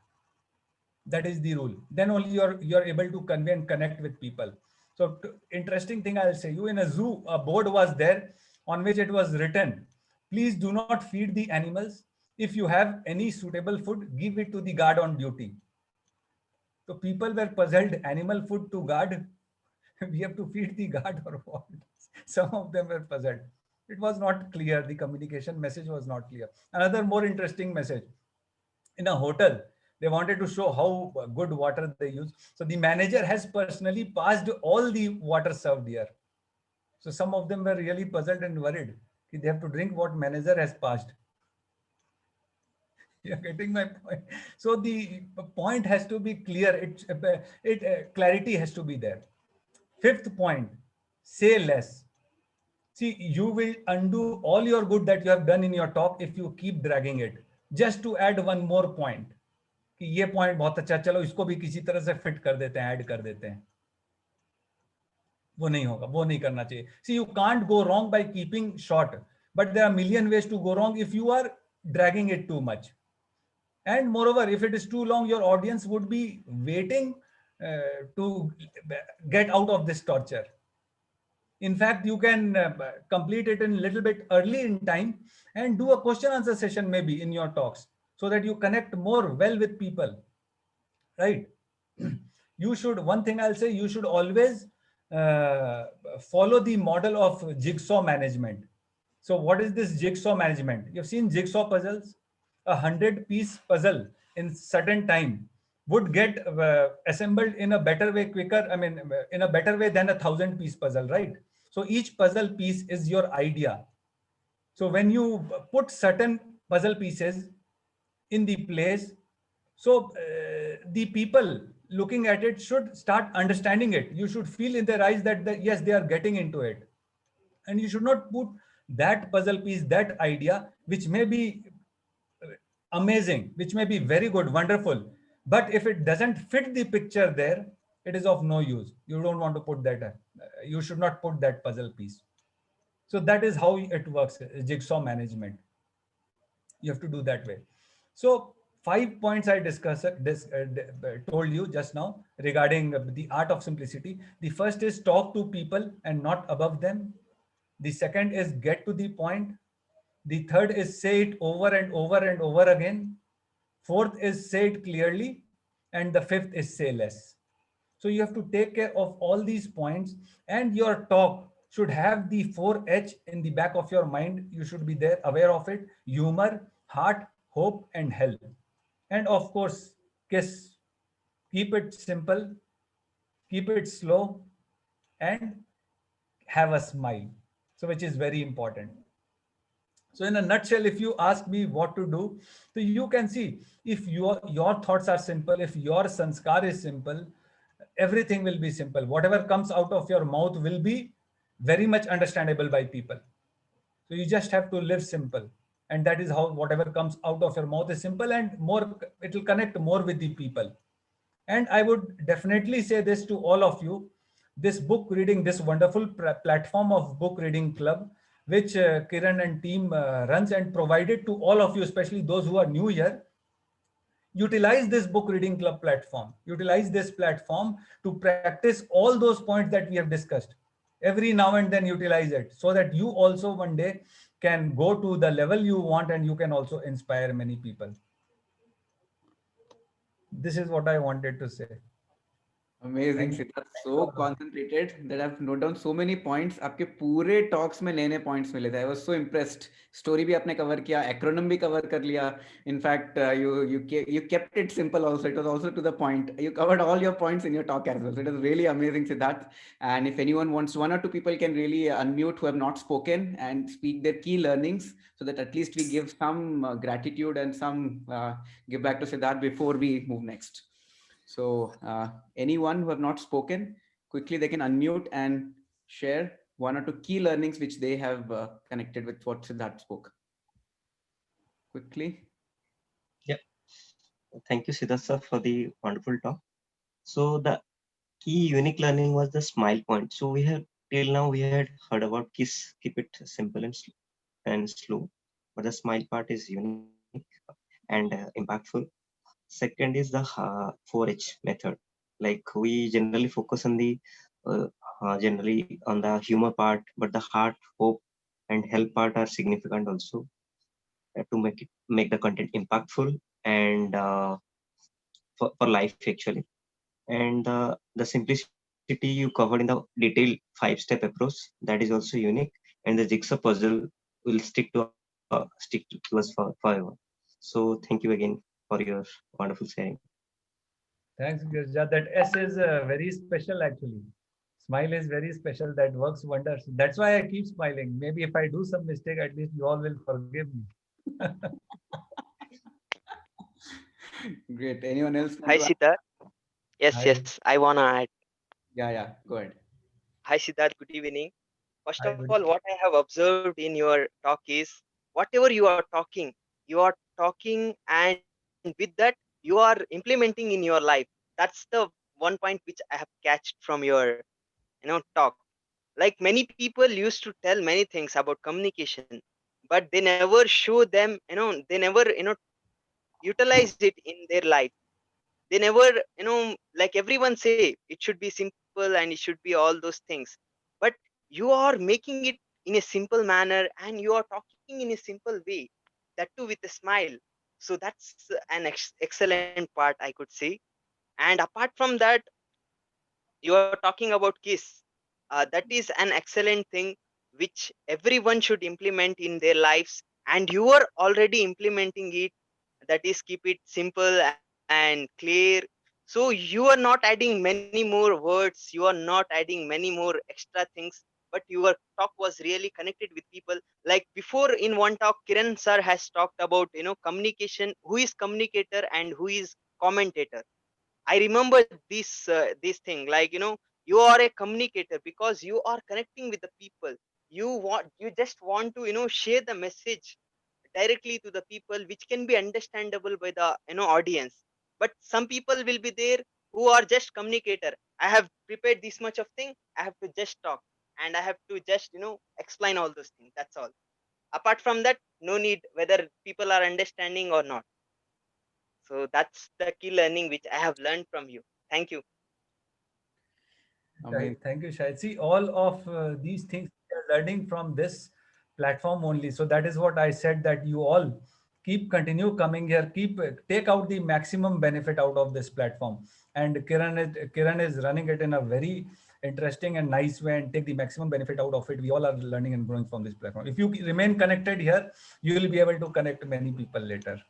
That is the rule. Then only you're able to convey and connect with people. So interesting thing I'll say you, in a zoo, a board was there on which it was written, please do not feed the animals. If you have any suitable food, give it to the guard on duty. So people were puzzled, animal food to guard. We have to feed the guard or what? Some of them were puzzled. It was not clear. The communication message was not clear. Another more interesting message. In a hotel, they wanted to show how good water they use. So the manager has personally passed all the water served here. So some of them were really puzzled and worried. They have to drink what manager has passed. You're getting my point. So the point has to be clear. Clarity has to be there. Fifth point, say less. See, you will undo all your good that you have done in your talk if you keep dragging it. Just to add one more point, कि ये point बहुत अच्छा, चलो इसको भी किसी तरह से fit कर देते हैं, add कर देते हैं. वो नहीं होगा, वो नहीं करना चाहिए. See, you can't go wrong by keeping short, but there are a million ways to go wrong if you are dragging it too much. And moreover, if it is too long, your audience would be waiting to get out of this torture. In fact, you can complete it in a little bit early in time and do a question answer session maybe in your talks so that you connect more well with people, right? You should, one thing I'll say, you should always follow the model of jigsaw management. So what is this jigsaw management? You've seen jigsaw puzzles. 100-piece puzzle in certain time would get assembled in a better way, quicker. I mean, in a better way than a 1,000-piece puzzle, right? So each puzzle piece is your idea. So when you put certain puzzle pieces in the place, so the people looking at it should start understanding it. You should feel in their eyes that yes, they are getting into it. And you should not put that puzzle piece, that idea, which may be amazing, which may be very good, wonderful, but if it doesn't fit the picture there, it is of no use. You don't want to put that, you should not put that puzzle piece. So that is how it works, jigsaw management. You have to do that way. So 5 points I told you just now regarding the art of simplicity. The first is talk to people and not above them. The second is get to the point. The third is say it over and over and over again. Fourth is say it clearly. And the fifth is say less. So you have to take care of all these points, and your talk should have the 4H in the back of your mind. You should be there, aware of it: humor, heart, hope, and health. And of course, KISS. Keep it simple, keep it slow, and have a smile. So which is very important. So in a nutshell, if you ask me what to do, so you can see if your thoughts are simple, if your sanskar is simple, everything will be simple. Whatever comes out of your mouth will be very much understandable by people. So you just have to live simple. And that is how whatever comes out of your mouth is simple, and more, it will connect more with the people. And I would definitely say this to all of you, this book reading, this wonderful platform of book reading club, which Kiran and team runs and provided to all of you, especially those who are new here. Utilize this book reading club platform. Utilize this platform to practice all those points that we have discussed. Every now and then utilize it so that you also one day can go to the level you want, and you can also inspire many people. This is what I wanted to say. Amazing, Siddharth. So concentrated that I've noted down so many points. आपके पूरे talks में नए points मिले थे. I was so impressed. Story भी आपने cover किया, acronym भी cover कर लिया. In fact, you kept it simple also. It was also to the point. You covered all your points in your talk as well. So it was really amazing, Siddharth. And if anyone wants, one or two people can really unmute who have not spoken and speak their key learnings, so that at least we give some gratitude and some give back to Siddharth before we move next. So anyone who have not spoken, quickly they can unmute and share one or two key learnings which they have connected with what Siddharth spoke. Quickly. Yeah. Thank you, Siddharth sir, for the wonderful talk. So the key unique learning was the smile point. So we have till now we had heard about KISS, keep it simple and slow, but the smile part is unique and impactful. Second is the 4H method. Like we generally focus on the generally on the humor part, but the heart, hope, and help part are significant also to make the content impactful and for life actually. And the simplicity you covered in the detailed 5-step approach, that is also unique, and the jigsaw puzzle will stick to us forever. So thank you again for your wonderful sharing. Thanks, Girja. That S is very special actually. Smile is very special. That works wonders. That's why I keep smiling. Maybe if I do some mistake, at least you all will forgive me. Great. Anyone else want Hi, to add? Siddharth. Yes, Hi. yes, I wanna add. Yeah, go ahead. Hi, Siddharth. Good evening. First Hi, of good. all, what I have observed in your talk is whatever you are talking, and with that, you are implementing in your life. That's the one point which I have catched from your, talk. Like many people used to tell many things about communication, but they never show them, they never, utilized it in their life. They never, like everyone say it should be simple and it should be all those things, but you are making it in a simple manner and you are talking in a simple way, that too with a smile. So that's an excellent part, I could say. And apart from that, you are talking about kiss. That is an excellent thing which everyone should implement in their lives, and you are already implementing it. That is, keep it simple and clear. So you are not adding many more words, you are not adding many more extra things, but your talk was really connected with people. Like before in one talk, Kiran sir has talked about, communication, who is communicator and who is commentator. I remember this thing, like, you are a communicator because you are connecting with the people. You just want to, share the message directly to the people, which can be understandable by the, audience. But some people will be there who are just communicator. I have prepared this much of thing, I have to just talk, and I have to just, explain all those things. That's all. Apart from that, no need whether people are understanding or not. So that's the key learning which I have learned from you. Thank you. Amazing. Thank you, Shahid. See, all of these things we are learning from this platform only. So that is what I said, that you all continue coming here, take out the maximum benefit out of this platform. And Kiran is running it in a very interesting and nice way and take the maximum benefit out of it. We all are learning and growing from this platform. If you remain connected here, you will be able to connect many people later.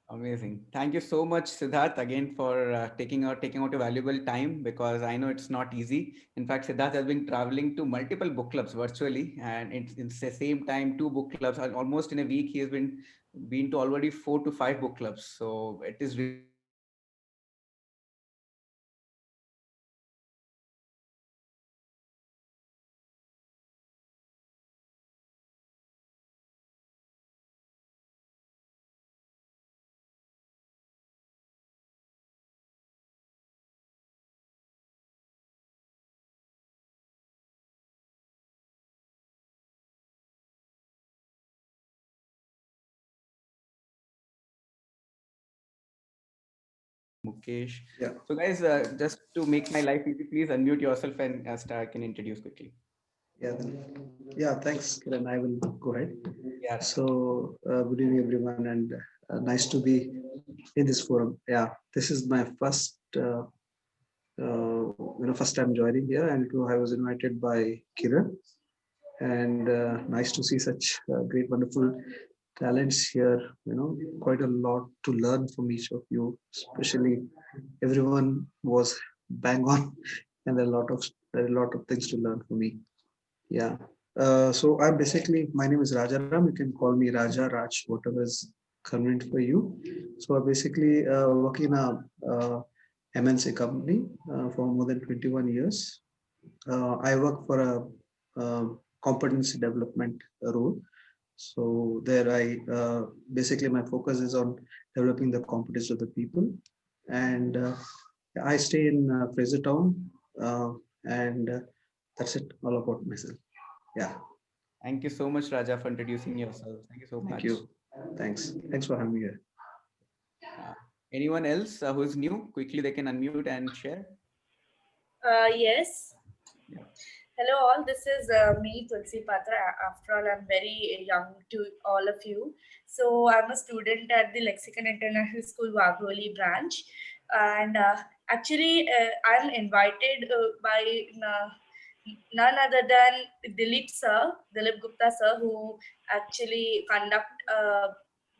Amazing. Thank you so much, Siddharth, again for taking out your valuable time, because I know it's not easy. In fact, Siddharth has been traveling to multiple book clubs virtually, and it's the same time 2 book clubs. Almost in a week, he has been to already 4 to 5 book clubs. So it is really Mukesh. Yeah. So guys, just to make my life easy, please unmute yourself and I can introduce quickly. Yeah, thanks, Kiran. I will go ahead. Yeah. So, good evening, everyone, and nice to be in this forum. Yeah, this is my first, first time joining here, and I was invited by Kiran, and nice to see such great, wonderful talents here. Quite a lot to learn from each of you. Especially, everyone was bang on, and there are a lot of things to learn for me. Yeah. So I'm basically, my name is Rajaram. You can call me Raja, Raj, whatever is convenient for you. So I basically work in a MNC company for more than 21 years. I work for a competency development role. So there basically my focus is on developing the competence of the people. And I stay in Frasertown, and that's it, all about myself. Yeah. Thank you so much, Raja, for introducing yourself. Thank you so much. Thank you. Thanks for having me here. Anyone else who is new? Quickly, they can unmute and share. Yes. Yeah. Hello all, this is me, Tulsi Patra. After all, I'm very young to all of you. So I'm a student at the Lexicon International School, Wagholi branch. And actually, I'm invited by none other than Dilip Gupta sir, who actually conduct a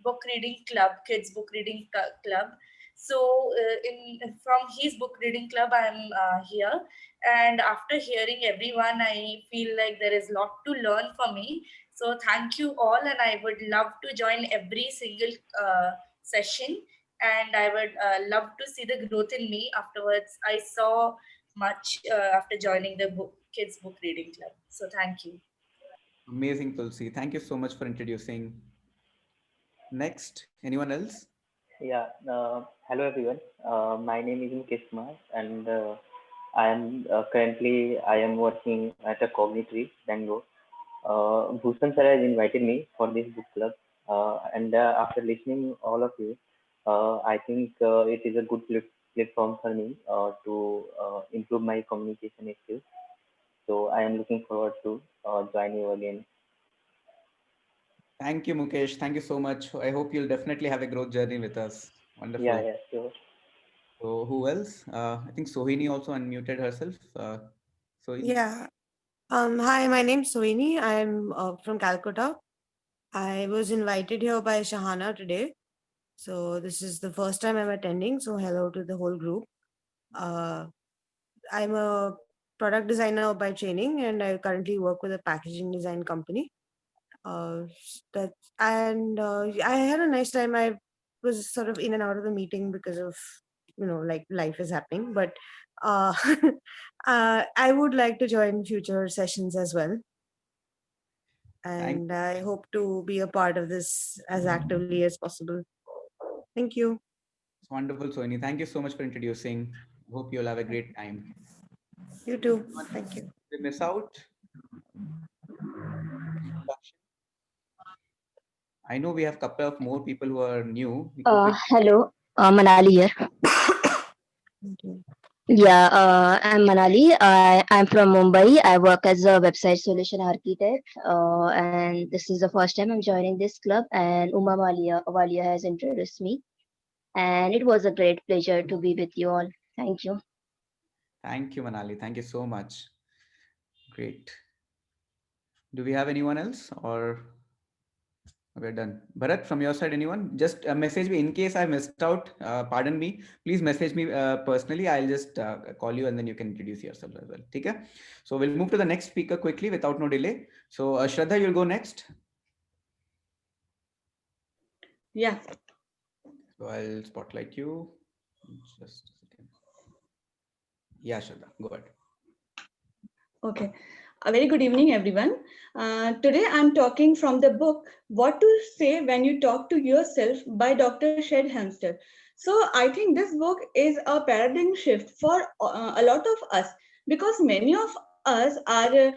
book reading club, kids book reading club. So from his book reading club, I'm here, and after hearing everyone, I feel like there is a lot to learn for me. So thank you all, and I would love to join every single session, and I would love to see the growth in me afterwards. I saw much after joining the kids book reading club. So thank you. Amazing, Tulsi. Thank you so much for introducing. Next, anyone else? Yeah, hello everyone. My name is Mukesh Kumar, and I am currently I am working at a Cognitry, Bangalore. Bhushan sir has invited me for this book club, and after listening all of you, I think it is a good platform for me to improve my communication skills. So I am looking forward to join you again. Thank you, Mukesh. Thank you so much. I hope you'll definitely have a growth journey with us. Wonderful. Yeah, sure. So who else? I think Sohini also unmuted herself. Sohini? Yeah. Hi, my name's Sohini. I'm from Calcutta. I was invited here by Shahana today. So this is the first time I'm attending. So hello to the whole group. I'm a product designer by training, and I currently work with a packaging design company. That and I had a nice time. I was sort of in and out of the meeting because of like life is happening, but I would like to join future sessions as well, and I hope to be a part of this as actively as possible. Thank you. It's wonderful, Sohini. Thank you so much for introducing. Hope you'll have a great time. You too. Thank you. Did we miss out? I know we have a couple of more people who are new. Hello, Manali here. Yeah, I'm Manali. I'm from Mumbai. I work as a website solution architect, and this is the first time I'm joining this club. And Uma Walia has introduced me, and it was a great pleasure to be with you all. Thank you. Thank you, Manali. Thank you so much. Great. Do we have anyone else, or we're done? Bharat, from your side, anyone? Just message me in case I missed out. Pardon me. Please message me personally. I'll just call you, and then you can introduce yourself as well. Okay? So we'll move to the next speaker quickly without no delay. So Shraddha, you'll go next. Yeah. So I'll spotlight you. Just a second. Yeah, Shraddha, go ahead. Okay. A very good evening, everyone. Today I'm talking from the book What to Say When You Talk to Yourself by Dr. Shed Hamster. So I think this book is a paradigm shift for a lot of us, because many of us are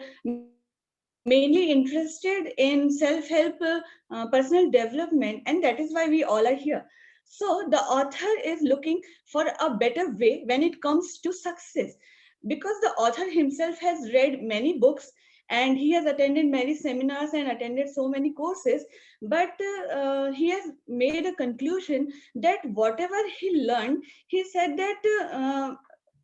mainly interested in self-help, personal development, and that is why we all are here. So the author is looking for a better way when it comes to success, because the author himself has read many books and he has attended many seminars and attended so many courses, but he has made a conclusion that whatever he learned, he said that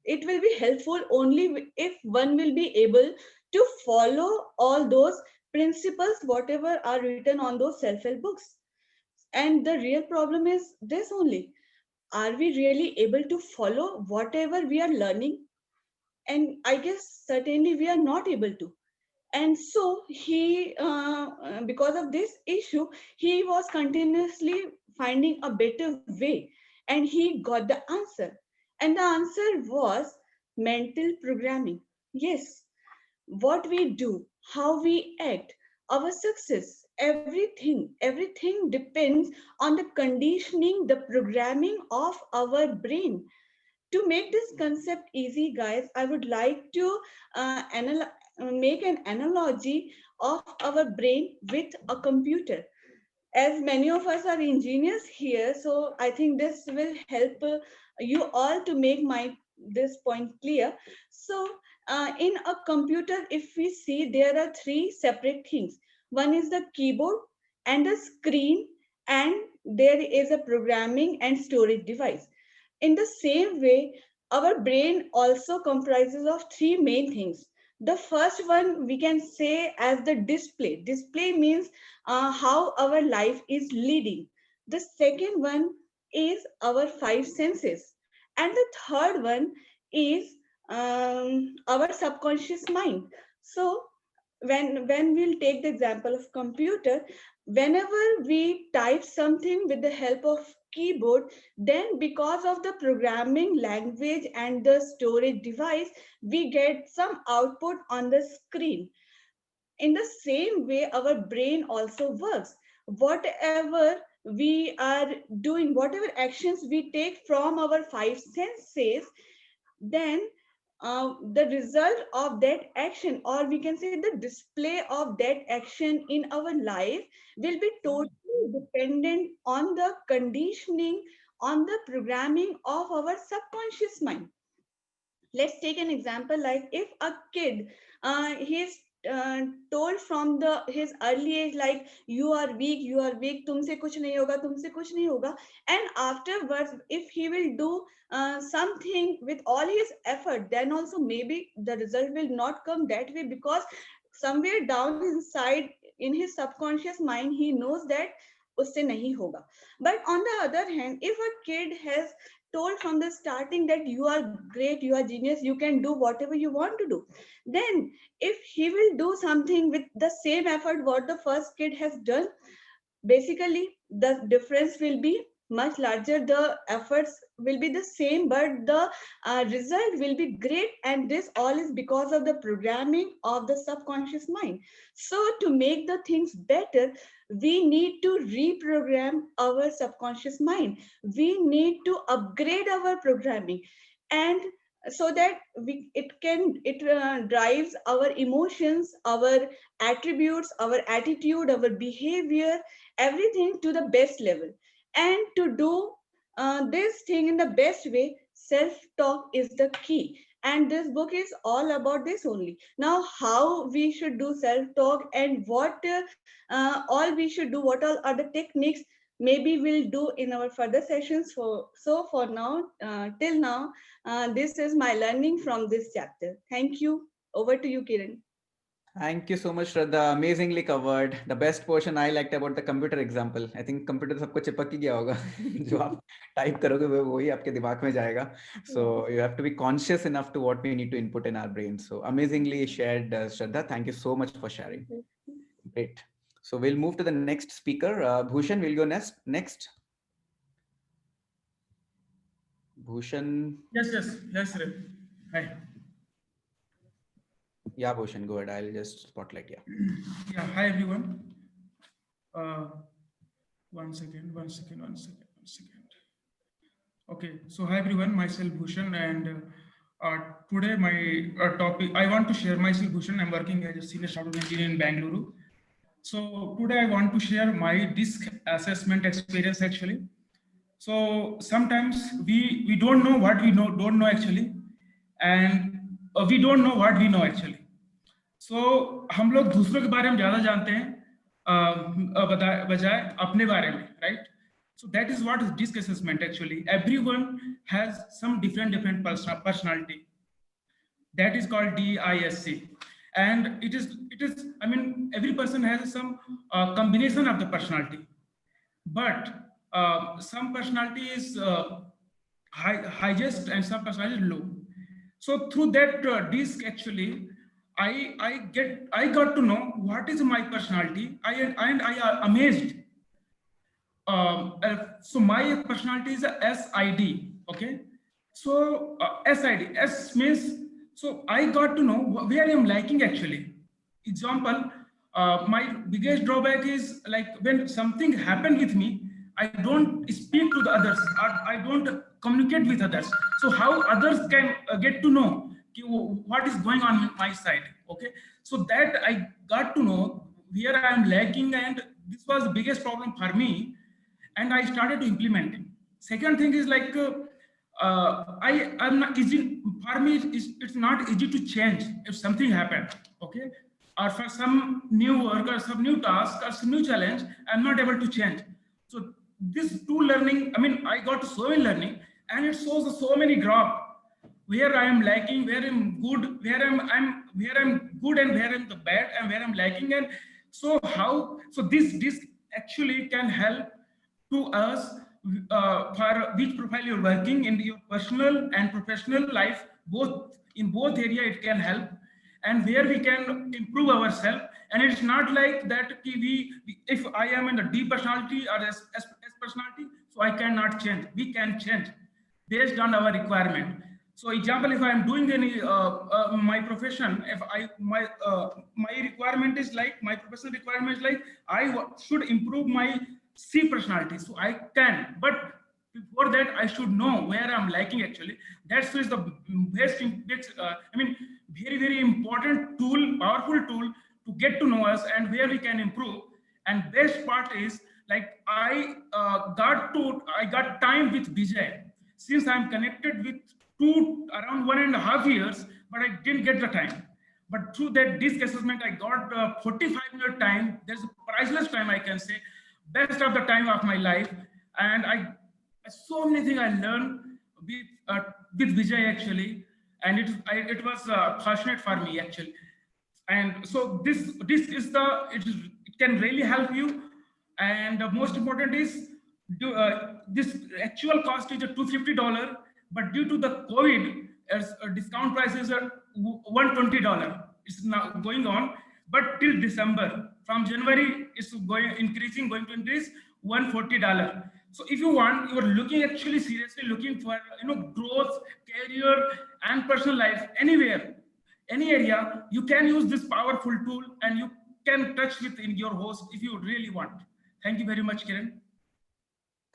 it will be helpful only if one will be able to follow all those principles, whatever are written on those self-help books. And the real problem is this only: are we really able to follow whatever we are learning? And I guess certainly we are not able to. And so he, because of this issue, he was continuously finding a better way, and he got the answer. And the answer was mental programming. Yes, what we do, how we act, our success, everything depends on the conditioning, the programming of our brain. To make this concept easy, guys, I would like to make an analogy of our brain with a computer. as many of us are engineers here, so I think this will help you all to make this point clear. So in a computer, if we see, there are three separate things. One is the keyboard and the screen, and there is a programming and storage device. In the same way, our brain also comprises of three main things. The first one we can say as the display. Display means how our life is leading. The second one is our five senses. And the third one is our subconscious mind. So when we'll take the example of computer, whenever we type something with the help of keyboard, then because of the programming language and the storage device, we get some output on the screen. In the same way, our brain also works. Whatever we are doing, whatever actions we take from our five senses, then the result of that action, or we can say the display of that action in our life, will be totally dependent on the conditioning, on the programming of our subconscious mind. Let's take an example, like if a kid, he's told from his early age, like you are weak, tumse kuch nahi hoga, tumse kuch nahi hoga, and afterwards if he will do something with all his effort, then also maybe the result will not come that way, because somewhere down inside in his subconscious mind he knows that usse nahi hoga. But on the other hand, if a kid has told from the starting that you are great, you are genius, you can do whatever you want to do, then if he will do something with the same effort what the first kid has done, basically the difference will be much larger. The efforts will be the same, but the result will be great, and this all is because of the programming of the subconscious mind. So to make the things better, we need to reprogram our subconscious mind. We need to upgrade our programming, and so that it drives our emotions, our attributes, our attitude, our behavior, everything to the best level. And to do this thing in the best way, self-talk is the key. And this book is all about this only. Now, how we should do self-talk and what all we should do, what all are the techniques, maybe we'll do in our further sessions. So for now, till now, this is my learning from this chapter. Thank you. Over to you, Kiran. Thank you so much, Shraddha. Amazingly covered. The best portion I liked about the computer example. I think computer सबको चिपक ही गया होगा. जो आप type करोगे वो ही आपके दिमाग में जाएगा. So you have to be conscious enough to what we need to input in our brain. So amazingly shared, Shraddha. Thank you so much for sharing. Great. So we'll move to the next speaker. Bhushan will go next. Bhushan. Yes. Hi. Yeah, Bhushan, go ahead. I'll just spotlight. Yeah. Hi, everyone. One second. Okay. So hi, everyone. Myself, Bhushan, and today my topic, I want to share myself, Bhushan. I'm working as a senior software engineer in Bangalore. So today I want to share my DISC assessment experience actually. So sometimes we don't know what we don't know actually, and we don't know what we know actually. So हम लोग दूसरों के बारे में ज़्यादा जानते हैं बजाय अपने बारे में, right? So that is what is DISC assessment actually. Everyone has some different personality. That is called DISC. And it is, I mean, every person has some combination of the personality, but some personality is highest and some personality is low. So through that DISC actually, I got to know what is my personality. I am amazed. So my personality is a SID. Okay. So SID, S means, so I got to know where I am lacking actually. Example, my biggest drawback is like when something happened with me, I don't speak to the others. I don't communicate with others. So how others can get to know what is going on my side? Okay. So that I got to know where I am lacking, and this was the biggest problem for me, and I started to implement it. Second thing is like I'm not easy for me. It's not easy to change if something happened. Okay, or for some new work or some new task or some new challenge, I'm not able to change. So this two learning, I mean, I got so many learning, and it shows so many graph where I am lacking, where I'm good, where I'm good, and where I'm the bad, and where I'm lacking. And so this actually can help to us for which profile you're working in your personal and professional life. Both in both area it can help, and where we can improve ourselves. And it's not like that if I am in the D personality or S personality, so I cannot change. We can change based on our requirement. So example, if I am doing any my profession, if my requirement is like, my professional requirement is like, should improve my C personality, so I can. But before that, I should know where I'm lacking actually. That's the best, I mean, very important tool, powerful tool to get to know us and where we can improve. And best part is like I got time with Vijay, since I'm connected with around 1.5 years, but I didn't get the time. But through that DISC assessment, I got 45-minute time. There's a priceless time, I can say, best of the time of my life. And so many things I learned with Vijay actually, and it was passionate for me actually. And so this it can really help you. And the most important is this actual cost is $250, but due to the COVID, discount prices are $120. It's now going on, but till December, from January, it's going to increase $140. So if you want, you are looking actually seriously looking for growth, career, and personal life anywhere, any area, you can use this powerful tool, and you can touch with in your host if you really want. Thank you very much, Kiran.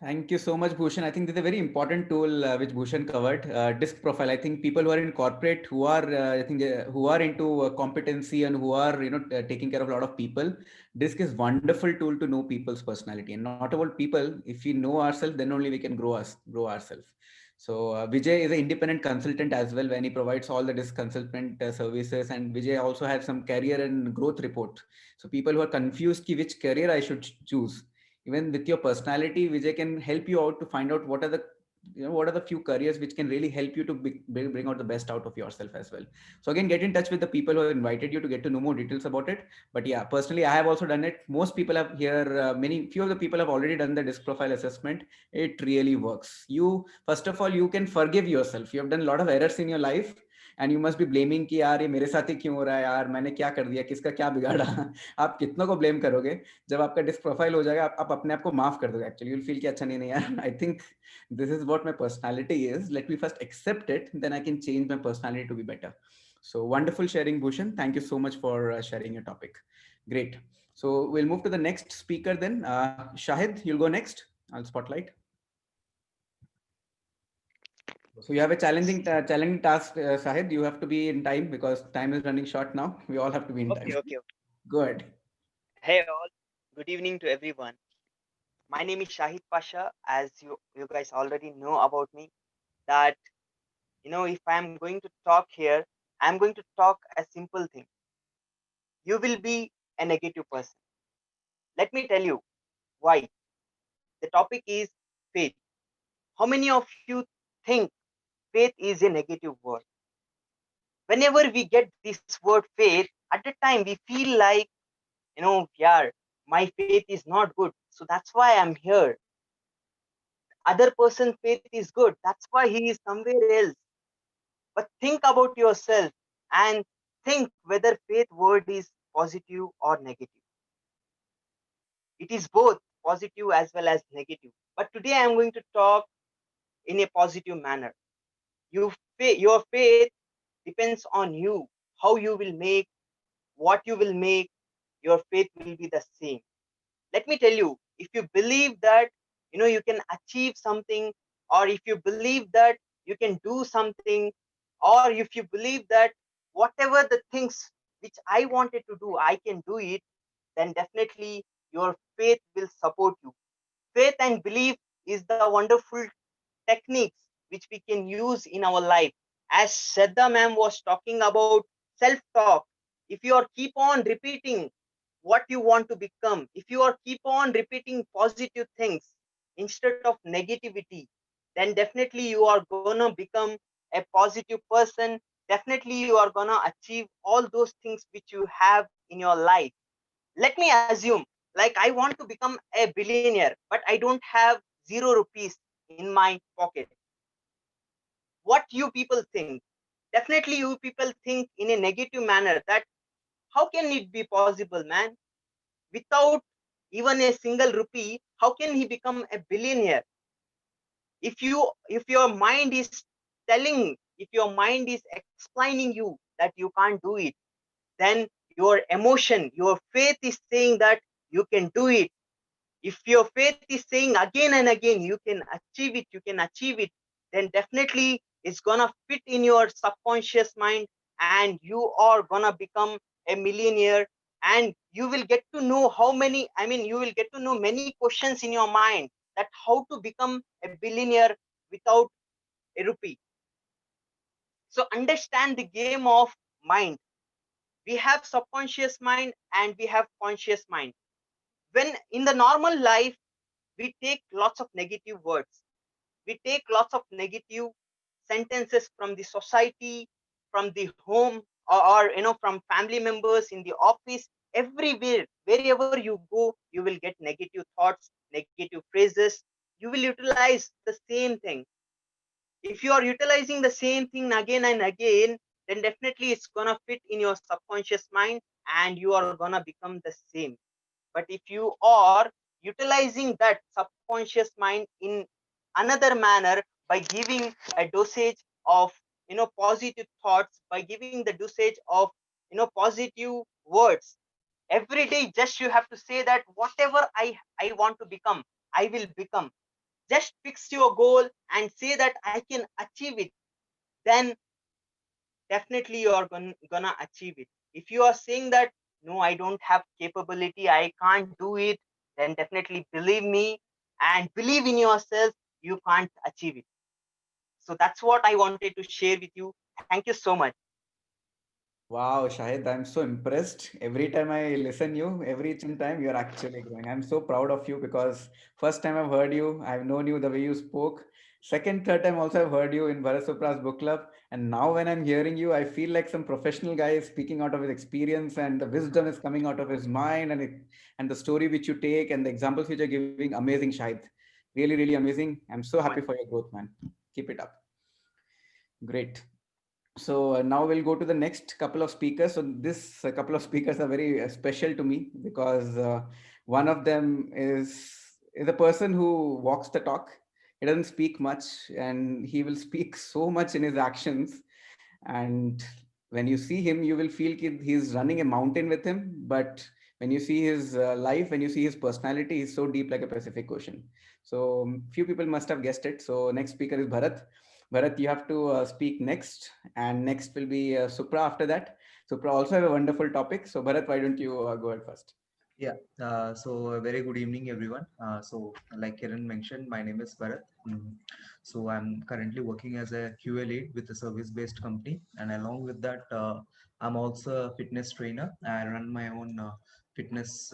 Thank you so much, Bhushan. I think this is a very important tool which Bhushan covered. DISC profile. I think people who are in corporate, who are who are into competency and who are taking care of a lot of people, DISC is wonderful tool to know people's personality, and not about people. If we know ourselves, then only we can grow ourselves. So Vijay is an independent consultant as well, when he provides all the DISC consultant services. And Vijay also has some career and growth report. So people who are confused which career I should choose, even with your personality, Vijay can help you out to find out what are the few careers which can really help you to bring out the best out of yourself as well. So again, get in touch with the people who have invited you to get to know more details about it. But yeah, personally, I have also done it. Most people have here, few of the people have already done the DISC profile assessment. It really works. First of all, you can forgive yourself. You have done a lot of errors in your life, and you must be blaming कि यार ये मेरे साथ ही क्यों हो रहा है, यार मैंने क्या कर दिया, किसका क्या बिगाड़ा. आप कितनों को ब्लेम करोगे. जब आपका डिस्क प्रोफाइल हो जाएगा, आप अपने आप को माफ कर दोगे. एक्चुअली you'll feel कि अच्छा नहीं यार, I think this is what my personality is. Let me first accept it, then I can change my personality to be better. So wonderful sharing, Bhushan. Thank you so much for sharing your topic. Great. So we'll move to the next speaker then. Shahid, you'll go next. I'll spotlight. So you have a challenging task, Shahid. You have to be in time because time is running short now. We all have to be in time. Okay. Go ahead. Hey all, good evening to everyone. My name is Shahid Pasha. As you guys already know about me, that if I'm going to talk here, I'm going to talk a simple thing. You will be a negative person. Let me tell you why. The topic is faith. How many of you think faith is a negative word? Whenever we get this word faith, at the time we feel like, my faith is not good, so that's why I'm here. Other person's faith is good, that's why he is somewhere else. But think about yourself and think whether faith word is positive or negative. It is both positive as well as negative. But today I'm going to talk in a positive manner. Your faith depends on you, how you will make, what you will make, your faith will be the same. Let me tell you, if you believe that, you can achieve something, or if you believe that you can do something, or if you believe that whatever the things which I wanted to do, I can do it, then definitely your faith will support you. Faith and belief is the wonderful techniques which we can use in our life. As Shraddha ma'am was talking about self-talk, if you are keep on repeating what you want to become, if you are keep on repeating positive things instead of negativity, then definitely you are gonna become a positive person. Definitely you are gonna achieve all those things which you have in your life. Let me assume, like, I want to become a billionaire, but I don't have 0 rupees in my pocket. What you people think? Definitely you people think in a negative manner that how can it be possible, man? Without even a single rupee, how can he become a billionaire? If your mind is telling, if your mind is explaining you that you can't do it, then your emotion, your faith is saying that you can do it. If your faith is saying again and again you can achieve it, you can achieve it, then definitely it's gonna fit in your subconscious mind, and you are gonna become a millionaire. And you will get to know how many, I mean, you will get to know many questions in your mind, that how to become a billionaire without a rupee. So understand the game of mind. We have subconscious mind and we have conscious mind. When in the normal life, we take lots of negative words, we take lots of negative sentences from the society, from the home, or from family members, in the office, everywhere, wherever you go, you will get negative thoughts, negative phrases. You will utilize the same thing. If you are utilizing the same thing again and again, then definitely it's gonna fit in your subconscious mind and you are gonna become the same. But if you are utilizing that subconscious mind in another manner, by giving a dosage of positive thoughts, by giving the dosage of positive words every day, just you have to say that whatever I want to become, I will become. Just fix your goal and say that I can achieve it, then definitely you are gonna achieve it. If you are saying that no, I don't have capability, I can't do it, then definitely believe me and believe in yourself, you can't achieve it. So that's what I wanted to share with you. Thank you so much. Wow, Shahid, I'm so impressed. Every time I listen you, every time you're actually growing. I'm so proud of you because first time I've heard you, I've known you the way you spoke. Second, third time also I've heard you in Bharat Supra's book club. And now when I'm hearing you, I feel like some professional guy is speaking out of his experience and the wisdom is coming out of his mind, and the story which you take and the examples which you're giving, amazing, Shahid. Really, really amazing. I'm so happy for your growth, man. Keep it up. Great. So now we'll go to the next couple of speakers. So this couple of speakers are very special to me because one of them is a person who walks the talk. He doesn't speak much and he will speak so much in his actions. And when you see him, you will feel he's running a mountain with him. But when you see his life, when you see his personality, he's so deep like a Pacific Ocean. So few people must have guessed it. So next speaker is Bharat. Bharat, you have to speak next, and next will be Supra after that. Supra also have a wonderful topic. So Bharat, why don't you go ahead first? Yeah, so a very good evening, everyone. So like Kiran mentioned, my name is Bharat. So I'm currently working as a QA lead with a service-based company. And along with that, I'm also a fitness trainer. I run my own fitness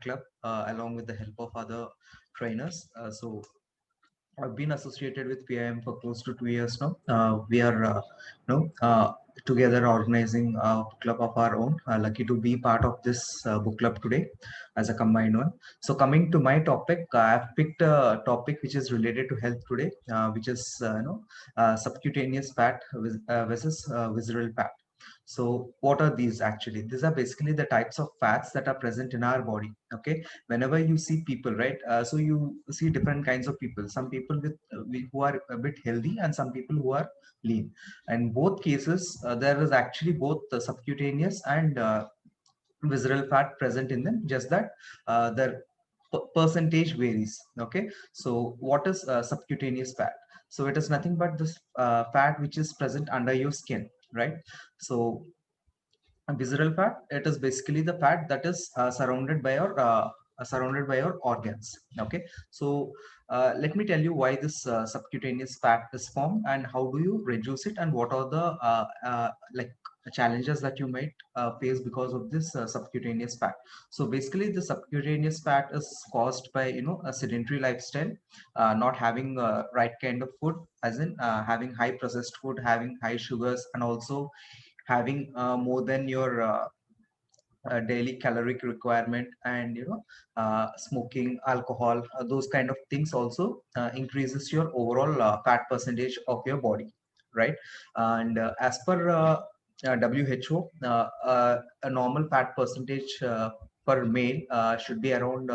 club along with the help of other trainers. So I've been associated with PIM for close to 2 years now. We are, together organizing a club of our own. Lucky to be part of this book club today as a combined one. So coming to my topic, I've picked a topic which is related to health today, which is subcutaneous fat versus visceral fat. So what are these actually? These are basically the types of fats that are present in our body. Okay, whenever you see people, right? So you see different kinds of people. Some people who are a bit healthy, and some people who are lean. In both cases, there is actually both the subcutaneous and visceral fat present in them. Just that the percentage varies. Okay, so what is subcutaneous fat? So it is nothing but this fat which is present under your skin, right? So visceral fat, it is basically the fat that is surrounded by your organs. Okay, so let me tell you why this subcutaneous fat is formed and how do you reduce it, and what are the like challenges that you might face because of this subcutaneous fat. So basically, the subcutaneous fat is caused by a sedentary lifestyle, not having right kind of food, as in having high processed food, having high sugars, and also having more than your daily caloric requirement, and smoking, alcohol, those kind of things also increases your overall fat percentage of your body, right? And as per WHO, a normal fat percentage per male should be around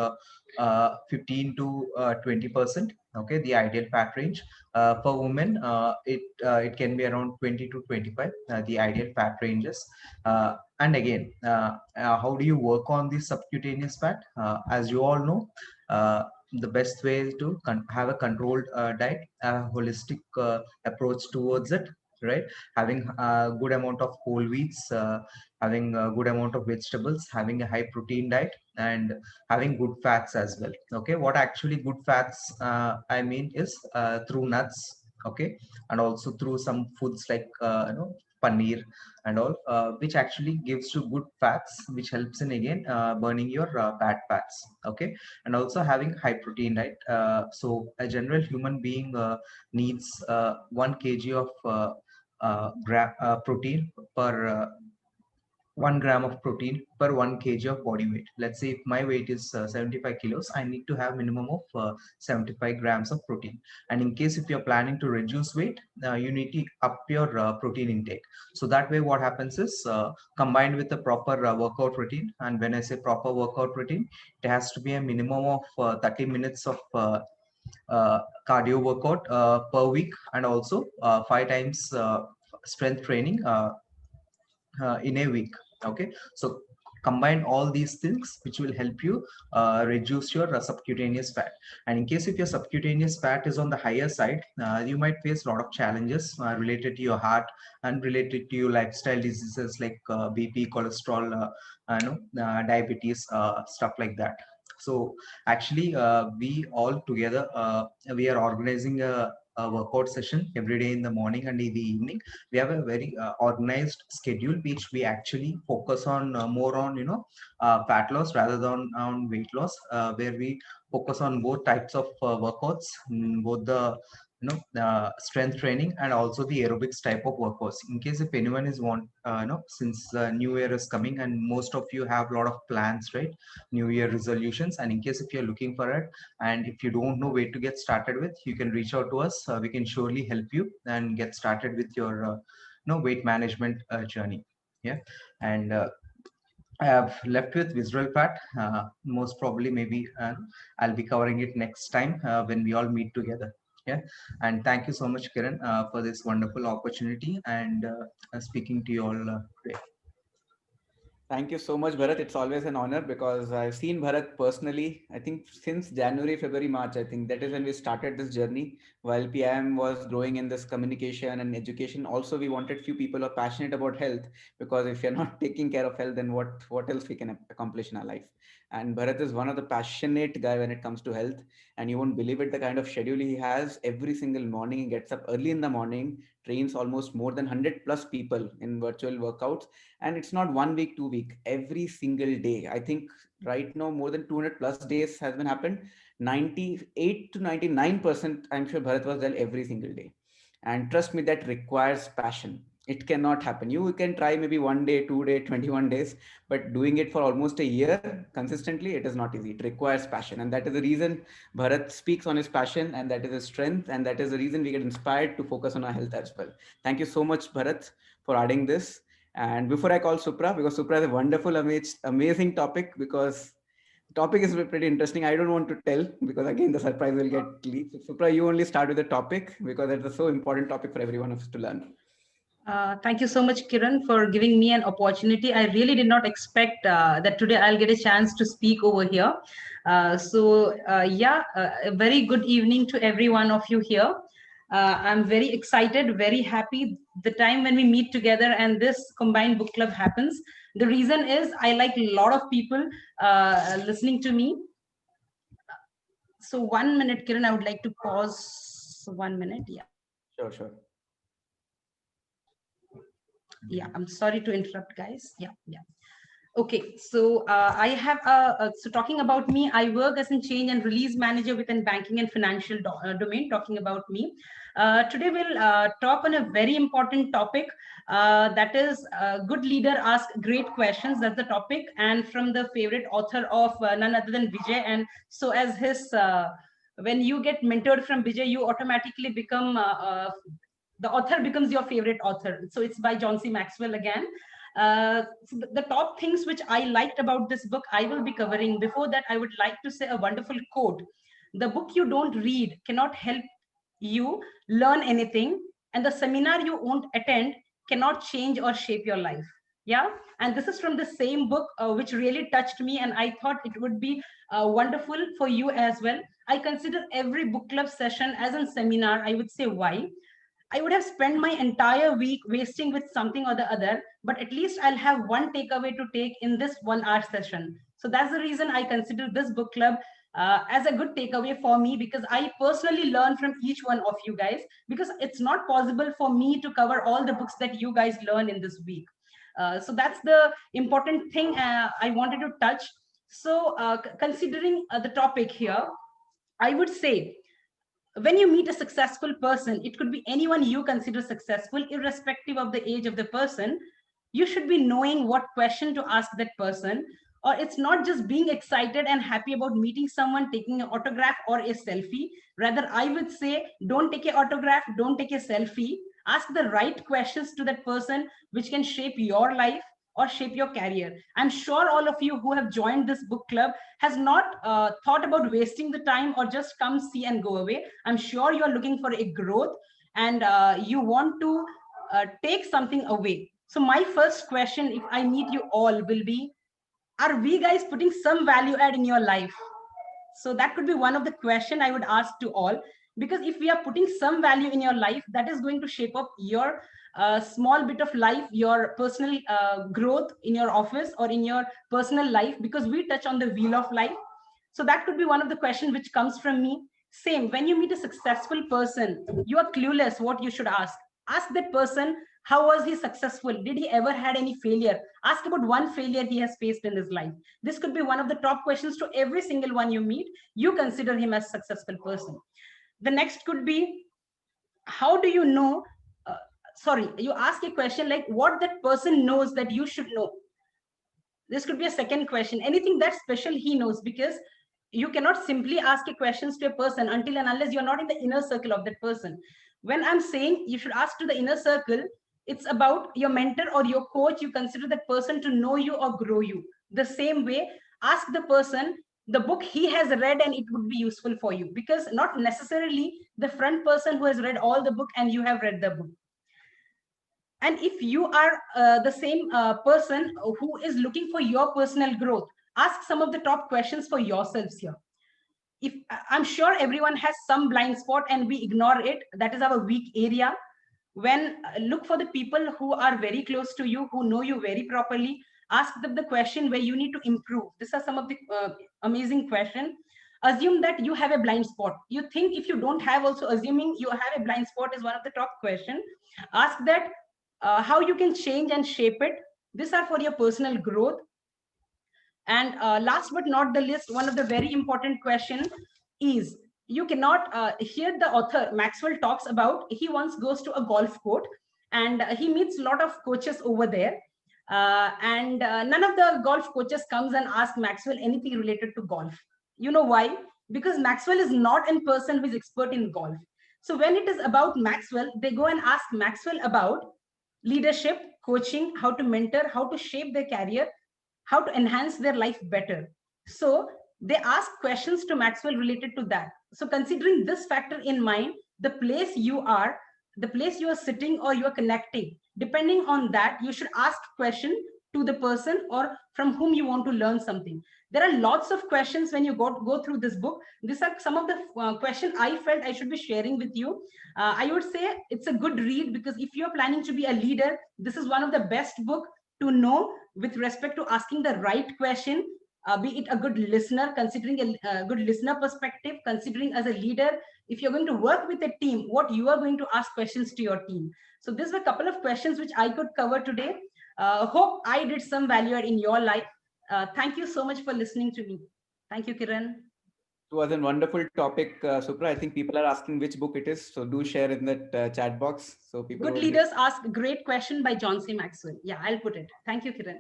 15 to 20%. Okay, the ideal fat range. For women, it can be around 20 to 25, the ideal fat ranges. And again, how do you work on the subcutaneous fat? As you all know, the best way is to have a controlled diet, a holistic approach towards it, right? Having a good amount of whole wheats, having a good amount of vegetables, having a high protein diet, and having good fats as well. Okay, what actually good fats I mean is through nuts, okay, and also through some foods like paneer and all, which actually gives you good fats, which helps in again burning your bad fats. Okay, and also having high protein diet. So a general human being needs 1 kg of protein per 1 gram of protein per 1 kg of body weight. Let's say if my weight is 75 kilos, I need to have minimum of 75 grams of protein. And in case if you're planning to reduce weight, you need to up your protein intake. So that way what happens is combined with the proper workout routine. And when I say proper workout routine, it has to be a minimum of 30 minutes of cardio workout per week, and also 5 times strength training in a week. Okay, so combine all these things, which will help you reduce your subcutaneous fat. And in case if your subcutaneous fat is on the higher side, you might face a lot of challenges related to your heart and related to your lifestyle diseases like BP, cholesterol, diabetes, stuff like that. So actually, we all together, we are organizing a workout session every day in the morning and in the evening. We have a very organized schedule, which we actually focus on more on fat loss rather than on weight loss, where we focus on both types of workouts, both the strength training and also the aerobics type of workouts. In case if anyone is since new year is coming and most of you have a lot of plans, right? New year resolutions. And in case if you're looking for it and if you don't know where to get started with, you can reach out to us. We can surely help you and get started with your weight management journey. Yeah. And I have left with visceral fat. Most probably maybe I'll be covering it next time when we all meet together. Yeah. And thank you so much, Kiran, for this wonderful opportunity and speaking to you all today. Thank you so much, Bharat. It's always an honor because I've seen Bharat personally, I think since January, February, March. I think that is when we started this journey. While PIM was growing in this communication and education, also we wanted few people who are passionate about health, because if you're not taking care of health, then what else we can accomplish in our life? And Bharat is one of the passionate guy when it comes to health. And you won't believe it, the kind of schedule he has every single morning. He gets up early in the morning, trains almost more than 100 plus people in virtual workouts. And it's not 1 week, 2 week, every single day. I think right now more than 200 plus days has been happened. 98 to 99%, I'm sure Bharat was there every single day. And trust me, that requires passion. It cannot happen. You can try maybe 1 day, 2 day, 21 days, but doing it for almost a year consistently, it is not easy. It requires passion. And that is the reason Bharat speaks on his passion, and that is his strength. And that is the reason we get inspired to focus on our health as well. Thank you so much, Bharat, for adding this. And before I call Supra, because Supra is a wonderful, amazing topic, because the topic is pretty interesting. I don't want to tell because again, the surprise will get leaked. So Supra, you only start with the topic because it's a so important topic for everyone of us to learn. Thank you so much, Kiran, for giving me an opportunity. I really did not expect that today I'll get a chance to speak over here. A very good evening to every one of you here. I'm very excited, very happy the time when we meet together and this combined book club happens. The reason is I like a lot of people listening to me. So 1 minute, Kiran, I would like to pause 1 minute. Yeah. Sure. Yeah, I'm sorry to interrupt, guys. Yeah. Okay, so I have so talking about me, I work as a change and release manager within banking and financial domain. Talking about me, today we'll talk on a very important topic, that is good leader ask great questions. That's the topic, and from the favorite author of none other than Vijay. And so as his when you get mentored from Vijay, you automatically become the author becomes your favorite author. So it's by John C. Maxwell again. So the top things which I liked about this book, I will be covering. Before that, I would like to say a wonderful quote. The book you don't read cannot help you learn anything, and the seminar you won't attend cannot change or shape your life. Yeah, and this is from the same book, which really touched me, and I thought it would be wonderful for you as well. I consider every book club session as a seminar. I would say why. I would have spent my entire week wasting with something or the other, but at least I'll have one takeaway to take in this 1 hour session. So that's the reason I consider this book club as a good takeaway for me, because I personally learn from each one of you guys, because it's not possible for me to cover all the books that you guys learn in this week. So that's the important thing I wanted to touch. So considering the topic here, I would say, when you meet a successful person, it could be anyone you consider successful, irrespective of the age of the person, you should be knowing what question to ask that person. Or it's not just being excited and happy about meeting someone, taking an autograph or a selfie. Rather, I would say, don't take an autograph, don't take a selfie. Ask the right questions to that person, which can shape your life or shape your career. I'm sure all of you who have joined this book club has not thought about wasting the time or just come see and go away. I'm sure you're looking for a growth, and you want to take something away. So my first question, if I meet you all, will be, are we guys putting some value add in your life? So that could be one of the question I would ask to all, because if we are putting some value in your life, that is going to shape up your small bit of life, your personal growth in your office or in your personal life, because we touch on the wheel of life. So that could be one of the questions which comes from me. Same, when you meet a successful person, you are clueless what you should ask. Ask that person, how was he successful? Did he ever had any failure? Ask about one failure he has faced in his life. This could be one of the top questions to every single one you meet. You consider him as a successful person. The next could be, how do you know, you ask a question like what that person knows that you should know. This could be a second question, anything that special he knows, because you cannot simply ask a questions to a person until and unless you're not in the inner circle of that person. When I'm saying you should ask to the inner circle, it's about your mentor or your coach. You consider that person to know you or grow you. The same way, ask the person the book he has read and it would be useful for you, because not necessarily the front person who has read all the book and you have read the book. And if you are the same person who is looking for your personal growth, ask some of the top questions for yourselves here. If I'm sure everyone has some blind spot and we ignore it, that is our weak area. When look for the people who are very close to you, who know you very properly. Ask them the question where you need to improve. These are some of the amazing questions. Assume that you have a blind spot. You think if you don't have, also assuming you have a blind spot is one of the top questions. Ask that how you can change and shape it. These are for your personal growth. And last but not the least, one of the very important question is, you cannot here the author Maxwell talks about, he once goes to a golf court and he meets a lot of coaches over there, and none of the golf coaches comes and ask Maxwell anything related to golf. You know why? Because Maxwell is not a person who is expert in golf. So when it is about Maxwell, they go and ask Maxwell about leadership, coaching, how to mentor, how to shape their career, how to enhance their life better. So they ask questions to Maxwell related to that. So considering this factor in mind, the place you are sitting or you are connecting, depending on that, you should ask question to the person or from whom you want to learn something. There are lots of questions when you go through this book. These are some of the questions I felt I should be sharing with you. I would say it's a good read, because if you're planning to be a leader, this is one of the best book to know with respect to asking the right question. Be it a good listener, considering a good listener perspective, considering as a leader, if you're going to work with a team, what you are going to ask questions to your team. So these were a couple of questions which I could cover today. Hope I did some value in your life. Thank you so much for listening to me. Thank you, Kiran. It was a wonderful topic, Supra. I think people are asking which book it is, so do share in that chat box. So people. Good Leaders Ask Great Question by John C. Maxwell. Yeah, I'll put it. Thank you, Kiran.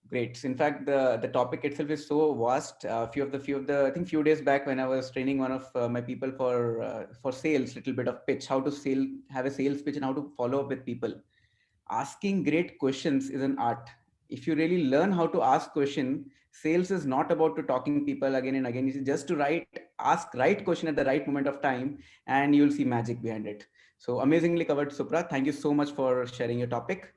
Great. So in fact, the topic itself is so vast. I think few days back when I was training one of my people for sales, little bit of pitch, how to have a sales pitch and how to follow up with people. Asking great questions is an art. If you really learn how to ask question, sales is not about to talking people again and again. It's just to ask right question at the right moment of time, and you'll see magic behind it. So amazingly covered, Supra. Thank you so much for sharing your topic.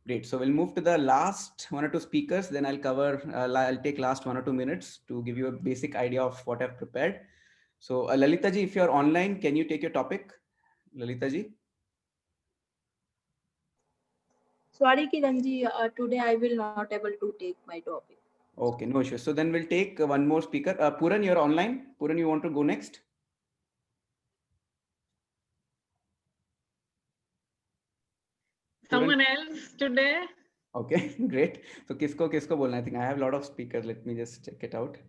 Great. So we'll move to the last 1 or 2 speakers. Then I'll take last 1 or 2 minutes to give you a basic idea of what I've prepared. So Lalita ji, if you're online, can you take your topic? Lalita ji. Sorry, Kiranji, today I will not able to take my topic. Okay, no issues. So then we'll take one more speaker. Puran, you're online. Puran, you want to go next? Someone else today? Okay, great. So kisko bolna? I think I have a lot of speakers. Let me just check it out.